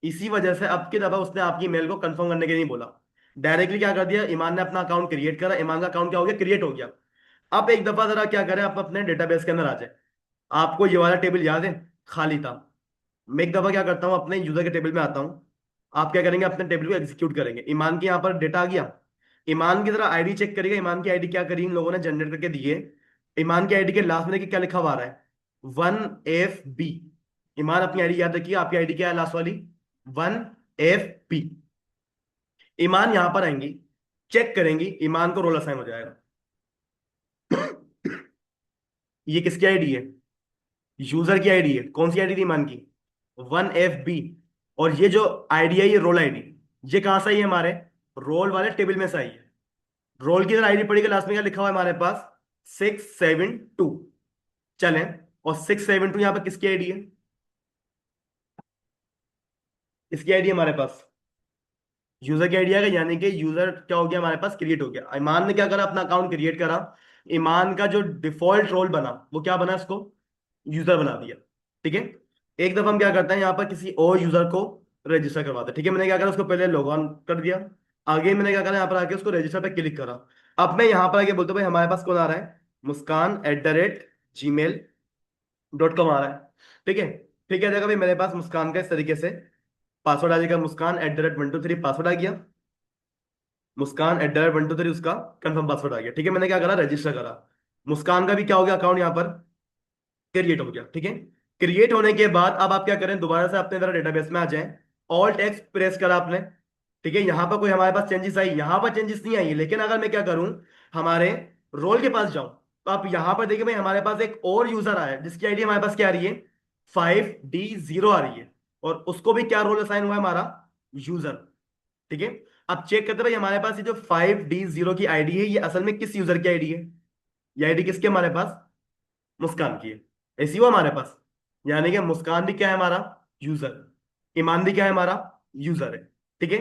इसी वजह से अब की दफा उसने आपकी ईमेल को कंफर्म करने के लिए नहीं बोला, डायरेक्टली क्या कर दिया, ईमान ने अपना अकाउंट क्रिएट करा, ईमान का अकाउंट क्या हो गया, क्रिएट हो गया। अब एक दफा जरा क्या करें, आप अपने डेटाबेस के अंदर आ जाए। आपको ये वाला टेबल याद है, खाली था। मैं एक दफा क्या करता हूँ, अपने यूजर के टेबल में आता हूँ। आप क्या करेंगे, अपने टेबल को एग्जीक्यूट करेंगे, ईमान के यहाँ पर डेटा आ गया। ईमान की तरह आईडी चेक करिएगा, ईमान की आईडी क्या करी इन लोगों ने, जनरेट करके दी है। ईमान की आईडी के लास्ट में देखिए क्या लिखा हुआ आ रहा है, 1FB। ईमान अपनी आईडी याद रखिए, आपकी आईडी क्या है लास्ट वाली, 1FB। ईमान यहां पर आएंगी, चेक करेंगी, ईमान को रोल असाइन हो जाएगा। ये किसकी आईडी है, यूजर की आईडी है। कौन सी आईडी थी ईमान की, 1FB। और ये जो आईडी है, ये रोल आईडी, ये कहां से आई है, हमारे रोल वाले टेबल में से आई है। रोल की तरह आईडी पढ़िएगा, लास्ट में क्या लिखा हुआ है हमारे पास, 672। चलें, और 672 यहां पर किसकी आईडी है, इसकी आईडी हमारे पास यूजर की आईडी आ गई, यानी कि यूजर क्या हो गया, हमारे पास क्रिएट हो गया। ईमान ने क्या करा, अपना अकाउंट क्रिएट करा। ईमान का जो डिफॉल्ट रोल बना वो क्या बना, इसको यूजर बना दिया। ठीक है, एक दफा हम क्या करते हैं, यहाँ पर किसी और यूजर को रजिस्टर करवाते हैं। ठीक है, मैंने क्या करा, उसको पहले लॉग ऑन कर दिया। आगे मैंने क्या करा, यहाँ पर आके उसको रजिस्टर पे क्लिक करा। अब मैं यहाँ पर आके बोलता हूँ भाई हमारे पास कौन आ रहा है, muskan@gmail.com आ रहा है। ठीक है, ठीक है, देखा भाई मेरे पास मुस्कान का इस तरीके से पासवर्ड आ जाएगा, muskan@123 पासवर्ड आ गया। muskan@123 उसका कंफर्म पासवर्ड आ गया। ठीक है, मैंने क्या करा, रजिस्टर करा। मुस्कान का भी क्या हो गया, अकाउंट यहाँ पर क्रिएट हो गया। ठीक है, क्रिएट होने के बाद अब आप क्या करें, दोबारा से अपने तरह डेटाबेस में आ जाएं। ऑल्ट एक्स प्रेस करा आपने। ठीक है, यहां पर कोई हमारे पास चेंजेस आई, यहां पर चेंजेस नहीं आई है। लेकिन अगर मैं क्या करूं, हमारे रोल के पास जाऊं, तो आप यहां पर देखिए भाई हमारे पास एक और यूजर आया है, जिसकी आईडी हमारे पास क्या आ रही है, 5D0 आ रही है। और उसको भी क्या रोल असाइन हुआ है, हमारा यूजर। ठीक है, अब चेक करते हैं भाई हमारे पास ये जो 5D0 की आईडी है, ये असल में किस यूजर की आईडी है, ये आईडी किसकी है हमारे पास, मुस्कान की है। ऐसी हुआ हमारे पास, यानी कि मुस्कान भी क्या है, हमारा यूजर। ईमान भी क्या है, हमारा यूजर है। ठीक है,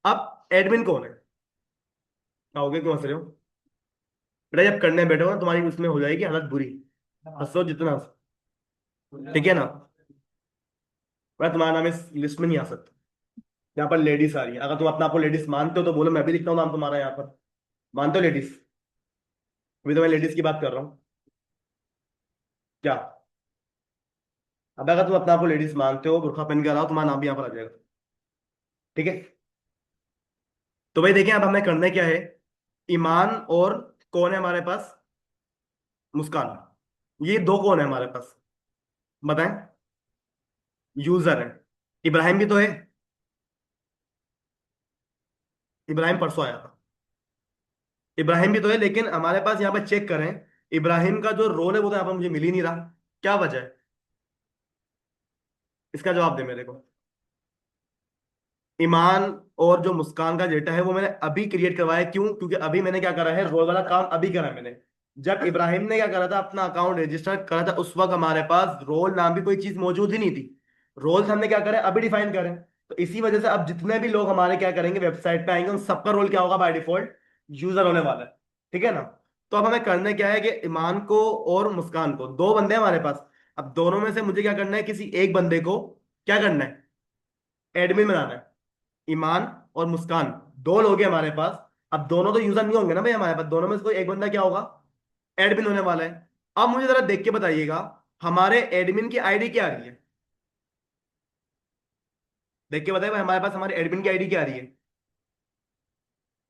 अब एडमिन कौन है, आओगे क्यों हंस रहे हो, बेटा जब करने बैठो ना तुम्हारी उसमें हो जाएगी हालत बुरी, हंसो जितना हंसो। ठीक है ना, बेटा तुम्हारा नाम इस लिस्ट में नहीं आ सकता। यहाँ पर लेडीज आ रही है, अगर तुम अपना आपको लेडीज मानते हो तो बोलो, मैं भी लिखता हूँ नाम तुम्हारा यहाँ पर। मानते हो लेडीज, अभी तो मैं लेडीज की बात कर रहा हूँ। क्या, अब अगर तुम अपना आपको लेडीज मानते हो, बुरखा पहन के आ रहा हो, तुम्हारा नाम भी यहाँ पर आ जाएगा। ठीक है, तो भाई देखिए, अब हमें करना क्या है। ईमान और कौन है हमारे पास? मुस्कान। ये दो कौन है हमारे पास? बताएं। यूजर है। इब्राहिम भी तो है। इब्राहिम परसों आया था। इब्राहिम भी तो है, लेकिन हमारे पास यहाँ पे चेक करें। इब्राहिम का जो रोल है वो तो यहाँ पर मुझे मिल ही नहीं रहा। क्या वजह है? इसका जवाब दे मेरे को। ईमान और जो मुस्कान का डेटा है वो मैंने अभी क्रिएट करवाया है। क्यों? क्योंकि अभी मैंने क्या करा है, रोल वाला काम अभी करा है मैंने। जब इब्राहिम ने क्या करा था, अपना अकाउंट रजिस्टर करा था, उस वक्त हमारे पास रोल नाम की कोई चीज मौजूद ही नहीं थी। रोल्स हमने क्या करें, अभी डिफाइन करें। तो इसी वजह से अब जितने भी लोग हमारे क्या करेंगे, वेबसाइट पे आएंगे, उन सबका रोल क्या होगा बाय डिफॉल्ट? यूजर होने वाला है। ठीक है ना? तो अब हमें करना क्या है कि ईमान को और मुस्कान को, दो बंदे हैं हमारे पास। अब दोनों में से मुझे क्या करना है, किसी एक बंदे को क्या करना है, एडमिन बनाना है। ईमान और मुस्कान, दो लोग हैं हमारे पास। अब दोनों तो यूजर नहीं होंगे ना भाई हमारे पास, दोनों में से कोई एक बंदा क्या होगा, एडमिन होने वाला है। अब मुझे जरा देख के बताइएगा, हमारे एडमिन की आईडी क्या आ रही है? देख के बताइए भाई, हमारे पास हमारे एडमिन की आईडी क्या आ रही है?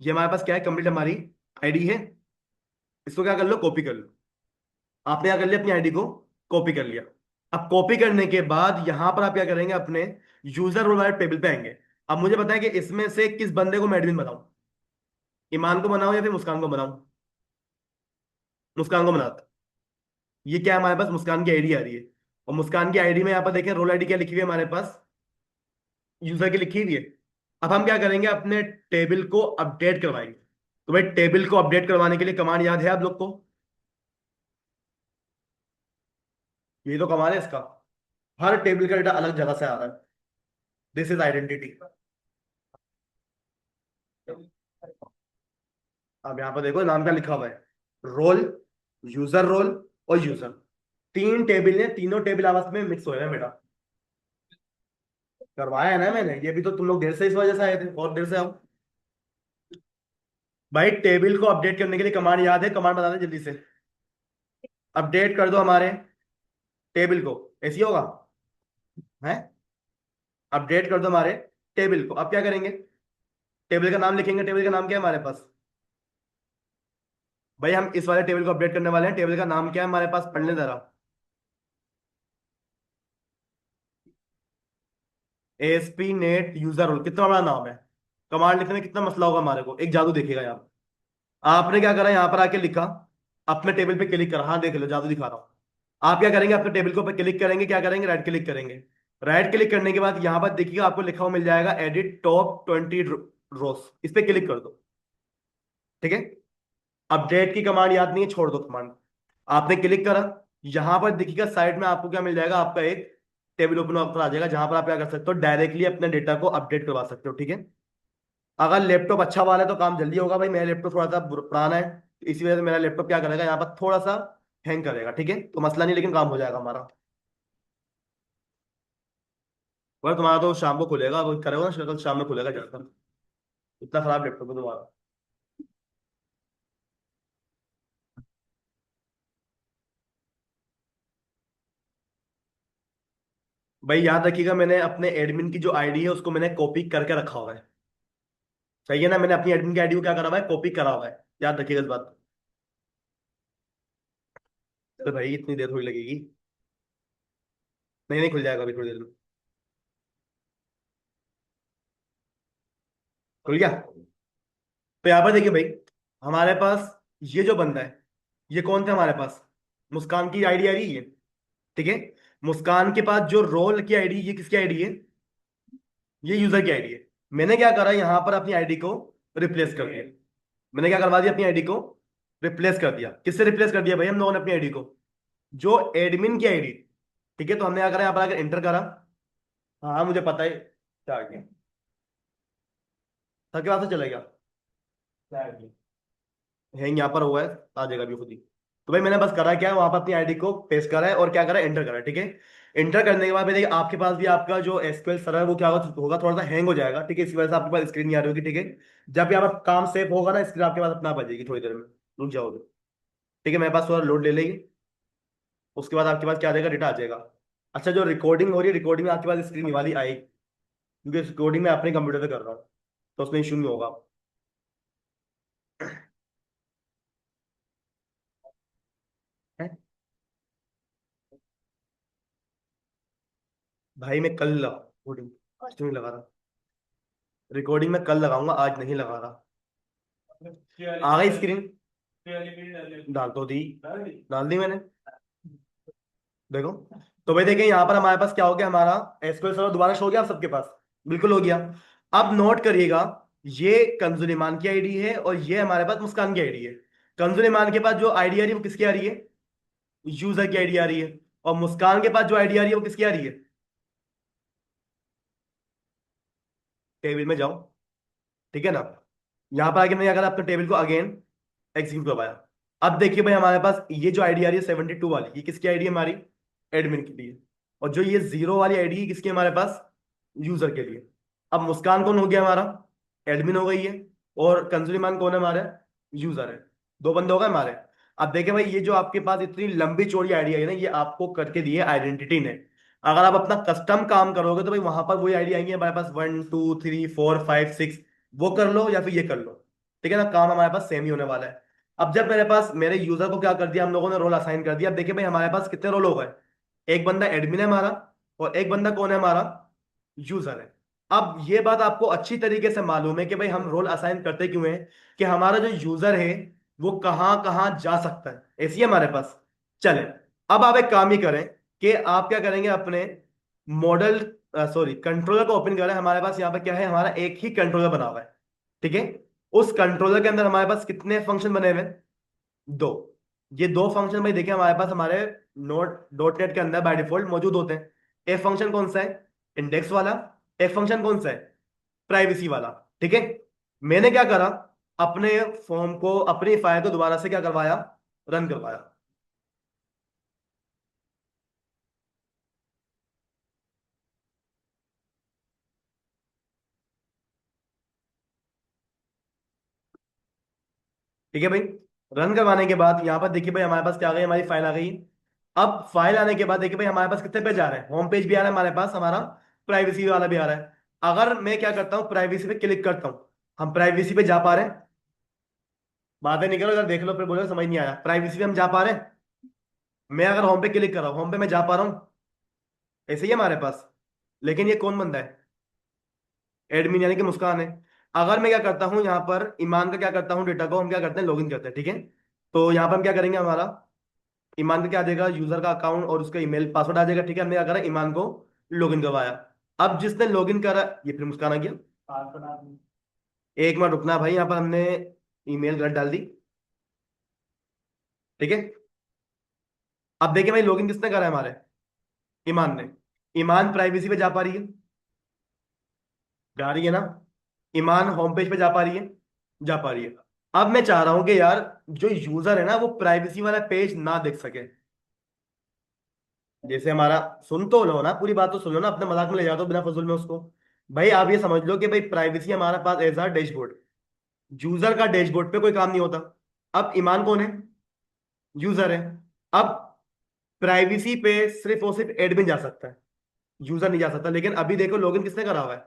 ये हमारे पास क्या है, कंप्लीट हमारी आईडी है। इसको क्या कर लो, कॉपी कर लो। आपने क्या कर लिया, अपनी आईडी को कॉपी कर लिया। अब कॉपी करने के बाद यहां पर आप क्या करेंगे, अपने यूजर रोल वाले टेबल पे आएंगे। अब मुझे बताएं कि इसमें से किस बंदे को मैं एडमिन बनाऊं? ईमान को बनाऊं या फिर मुस्कान को बनाऊं? मुस्कान को बनाता। ये क्या है, हमारे पास मुस्कान की आईडी आ रही है। और मुस्कान की आईडी में यहाँ पर देखें, रोल आईडी क्या लिखी हुई है हमारे पास, यूजर की लिखी हुई है। अब हम क्या करेंगे, अपने टेबल को अपडेट करवाएंगे। तो भाई टेबल को अपडेट करवाने के लिए कमांड याद है आप लोग को? ये तो कमाल है इसका। हर टेबल का डेटा अलग जगह से आ रहा है। This is identity. अब यहाँ पर देखो नाम क्या लिखा हुआ है, रोल, यूजर रोल और यूजर। तीन टेबल है, तीनों टेबल आपस में मिक्स हो रहे हैं बेटा। करवाया है ना मैंने, ये भी तो तुम लोग देर से इस वजह से आए थे, और देर से आओ। भाई टेबल को अपडेट करने के लिए कमांड याद है? कमांड बता दे जल्दी से। अपडेट कर दो हमारे टेबल को। ऐसी होगा है? अपडेट कर दो हमारे टेबल को। अब क्या करेंगे, टेबल का नाम लिखेंगे। टेबल का नाम क्या है हमारे पास? भाई हम इस वाले टेबल को अपडेट करने वाले हैं। टेबल का नाम क्या है हमारे पास, पढ़ने जरा। एएसपी नेट यूजर रोल, कितना बड़ा नाम है। कमांड लिखने में कितना मसला होगा हमारे को, एक जादू देखेगा यहाँ। आपने क्या करा, यहाँ पर आके लिखा, अपने टेबल पे क्लिक करा। हाँ देख लो, जादू दिखा रहा हूँ। आप क्या करेंगे, अपने टेबल को पे क्लिक करेंगे, क्या करेंगे, राइट क्लिक करेंगे। राइट क्लिक करने के बाद यहाँ पर देखिएगा, आपको लिखा हुआ मिल जाएगा एडिट टॉप 20 रोस। इस पे क्लिक कर दो। ठीक है? अपडेट की कमांड याद नहीं है, छोड़ दो कमांड। आपने क्लिक करा, यहां पर देखिएगा साइड में आपको क्या मिल जाएगा, आपका एक टेबल ओपन ऊपर आ जाएगा, जहां पर आप क्या कर सकते हो, डायरेक्टली अपने डेटा को अपडेट करवा सकते हो। ठीक है? अगर लैपटॉप अच्छा वाला है तो काम जल्दी होगा। भाई मेरा लैपटॉप थोड़ा सा पुराना है, तो इसी वजह से मेरा लैपटॉप क्या करेगा, यहाँ पर थोड़ा सा हैंग करेगा। ठीक है? तो मसला नहीं, लेकिन काम हो जाएगा हमारा। और तुम्हारा तो शाम को खुलेगा, वो करेगा ना, कल शाम में खुलेगा जाकर। इतना खराब लैपटॉप है तुम्हारा। भाई याद रखिएगा, मैंने अपने एडमिन की जो आईडी है उसको मैंने कॉपी करके रखा हुआ है। सही है ना? मैंने अपनी एडमिन की आईडी को क्या करा हुआ है, कॉपी करा हुआ है। याद रखिएगा इस बात को। तो भाई इतनी देर थोड़ी लगेगी। नहीं नहीं, खुल जाएगा अभी थोड़ी देर में। खुल गया? तो यहाँ पर देखिए भाई, हमारे पास ये जो बंदा है, ये कौन था हमारे पास, मुस्कान की आईडी आ रही है। ठीक है? मुस्कान के पास जो रोल की आईडी, ये किसकी आईडी है, ये यूजर की आईडी है। मैंने क्या करा, यहाँ पर अपनी आईडी को रिप्लेस कर दिया। मैंने क्या करवा दिया, अपनी आईडी को रिप्लेस कर दिया। किससे रिप्लेस कर दिया भाई हम लोगों ने अपनी आईडी को, जो एडमिन की आईडी। ठीक है? तो हमने क्या करा, यहाँ पर आकर एंटर करा। हाँ हाँ, मुझे पता है क्या आ गया। था क्या से चलेगा, क्या आ गया? हैंग यहाँ पर हुआ है, आ जाएगा अभी खुद ही। तो भाई मैंने बस करा क्या, वहां पर अपनी आईडी को पेस्ट करा है और क्या करा, एंटर करा है। ठीक है? एंटर करने के बाद भाई देखिए, आपके पास भी आपका जो एसक्यूएल सर्वर है वो क्या होगा, थोड़ा सा हैंग हो जाएगा। ठीक है? इसी वजह से आपके पास स्क्रीन नहीं आ रही होगी। ठीक है? जब यहाँ पर काम सेव होगा ना, स्क्रीन आपके पास अपना आप आ जाएगी थोड़ी देर में। रुक जाओगे। ठीक है? मेरे पास थोड़ा लोड ले लेगी। उसके बाद आपके पास क्या आ जाएगा, डेटा आ जाएगा। अच्छा, जो रिकॉर्डिंग हो रही है, रिकॉर्डिंग में आपके पास स्क्रीन वाली आएगी, क्योंकि रिकॉर्डिंग मैं अपने कंप्यूटर पे कर रहा हूँ, तो उसमें इशू नहीं होगा। भाई मैं कल रिकॉर्डिंग आज तो नहीं लगा रहा। रिकॉर्डिंग में कल लगाऊंगा, आज नहीं लगा रहा। आ गई स्क्रीन। डाल तो दी। डाल दी मैंने। देखो। तो भाई देखें यहाँ पर हमारे पास क्या हो गया, हमारा एसक्यूएल सर्वर दोबारा शो हो गया आप सबके पास। बिल्कुल हो गया। अब नोट करिएगा, ये कंजूल ईमान की आईडी है और ये हमारे पास मुस्कान की आईडी है। कंजूल ईमान के पास जो आईडी आ रही है वो किसकी आ रही है? यूजर की आईडी आ रही है। और मुस्कान के पास जो आईडी आ रही है वो किसकी आ रही है? टेबल में जाओ। ठीक है ना? यहाँ पर आके मैंने अगर आपने टेबल को अगेन एग्जीक्यूट करवाया, अब देखिए भाई हमारे पास ये जो आईडी आ रही है 72 वाली, ये किसकी आईडी है हमारी? एडमिन के लिए। और जो ये जीरो वाली आईडी है किसकी है हमारे पास? यूजर के लिए। अब मुस्कान कौन हो गया हमारा? एडमिन हो गई है। और कंज्यूमर कौन है हमारा? यूजर है। दो बंदे हो गए हमारे। अब देखिए भाई ये जो आपके पास इतनी लंबी चौड़ी आईडी है ना, ये आपको करके दी है आइडेंटिटी ने। अगर आप अपना कस्टम काम करोगे तो भाई वहां पर वही आईडी आएंगी हमारे पास, 1 2 3 4 5 6। वो कर लो या फिर ये कर लो। ठीक है ना, काम हमारे पास सेम ही होने वाला है। अब जब मेरे पास मेरे यूजर को क्या कर दिया हम लोगों ने, रोल असाइन कर दिया। अब देखिए भाई हमारे पास कितने रोल हो गए। एक बंदा एडमिन है हमारा, और एक बंदा कौन है हमारा? यूजर है। अब ये बात आपको अच्छी तरीके से मालूम है कि भाई हम रोल असाइन करते क्यों हैं, कि हमारा जो यूजर है वो कहां कहां जा सकता है, ऐसी है हमारे पास। चले। अब आप एक काम ही करें कि आप क्या करेंगे, अपने मॉडल सॉरी कंट्रोलर को ओपन करें। हमारे पास यहाँ पे क्या है, हमारा एक ही कंट्रोलर बना हुआ है। ठीक है। उस कंट्रोलर के अंदर हमारे पास कितने फंक्शन बने हुए हैं? दो। ये दो फंक्शन भाई देखिए हमारे पास हमारे नोट डॉट नेट के अंदर बाय डिफॉल्ट मौजूद होते हैं। एक फंक्शन कौन सा है? इंडेक्स वाला। एक फंक्शन कौन सा है? प्राइवेसी वाला। ठीक है। मैंने क्या करा, अपने फॉर्म को, अपनी फाइल को दोबारा से क्या करवाया, रन करवाया। ठीक है भाई। रन करवाने के बाद यहाँ पर देखिए भाई हमारे पास क्या आ गई, हमारी फाइल आ गई। अब फाइल आने के बाद देखिए भाई हमारे पास कितने पेज आ रहे हैं, होम पेज भी आ रहा है हमारे पास, हमारा प्राइवेसी वाला भी आ रहा है। अगर मैं क्या करता हूँ, प्राइवेसी पे क्लिक करता हूँ, हम प्राइवेसी पे जा पा रहे हैं? बातें नहीं करो, अगर देख लो फिर बोलो समझ नहीं आया। प्राइवेसी पे हम जा पा रहे हैं? मैं अगर होम पे क्लिक कर रहा हूँ, होम पे मैं जा पा रहा हूँ? ऐसे ही है हमारे पास। लेकिन ये कौन बंदा है? एडमिन यानी कि मुस्कान है। अगर मैं क्या करता हूँ यहाँ पर, ईमान का क्या करता हूँ, डेटा को हम क्या करते हैं, लॉगिन करते हैं। ठीक है। तो यहाँ पर हम क्या करेंगे, हमारा ईमान का क्या आ जाएगा, यूजर का अकाउंट और उसका ईमेल पासवर्ड आ जाएगा। ठीक है, हमने क्या करा, ईमान को लॉगिन करवाया। अब जिसने लॉगिन करा, ये फिर मुस्कान आ गया। एक मिनट रुकना भाई, यहाँ पर हमने ईमेल गलत डाल दी। ठीक है। अब देखिए भाई लॉगिन किसने करा है हमारे? ईमान ने। ईमान प्राइवेसी पे जा पा रही है? जा रही है ना? ईमान होम पेज पे जा पा रही है? जा पा रही है। अब मैं चाह रहा हूं कि यार जो यूजर है ना वो प्राइवेसी वाला पेज ना देख सके। जैसे हमारा, सुन तो लो ना, पूरी बात तो सुन लो ना, अपने मजाक में ले जाते हो बिना फजूल में उसको। भाई आप ये समझ लो कि भाई प्राइवेसी हमारे पास एज अ डैशबोर्ड, यूजर का डैशबोर्ड पे कोई काम नहीं होता। अब ईमान कौन है? यूजर है। अब प्राइवेसी पे सिर्फ और सिर्फ एडमिन जा सकता है, यूजर नहीं जा सकता। लेकिन अभी देखो लॉगिन किसने करा हुआ है?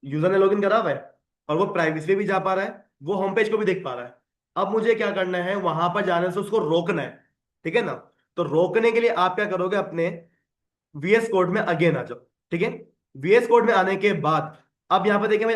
यूजर ने लॉगिन करा हुआ है। और वो प्राइवेसी पे भी जा पा रहा है, वो होम पेज को भी देख पा रहा है। अब मुझे क्या करना है, वहां पर जाने से उसको रोकना है। ठीक है ना? तो रोकने के लिए आप क्या करोगे, अपने वीएस कोड में अगेन आ जाओ। ठीक है। वीएस कोड में आने के बाद अब यहां पर देखिए भाई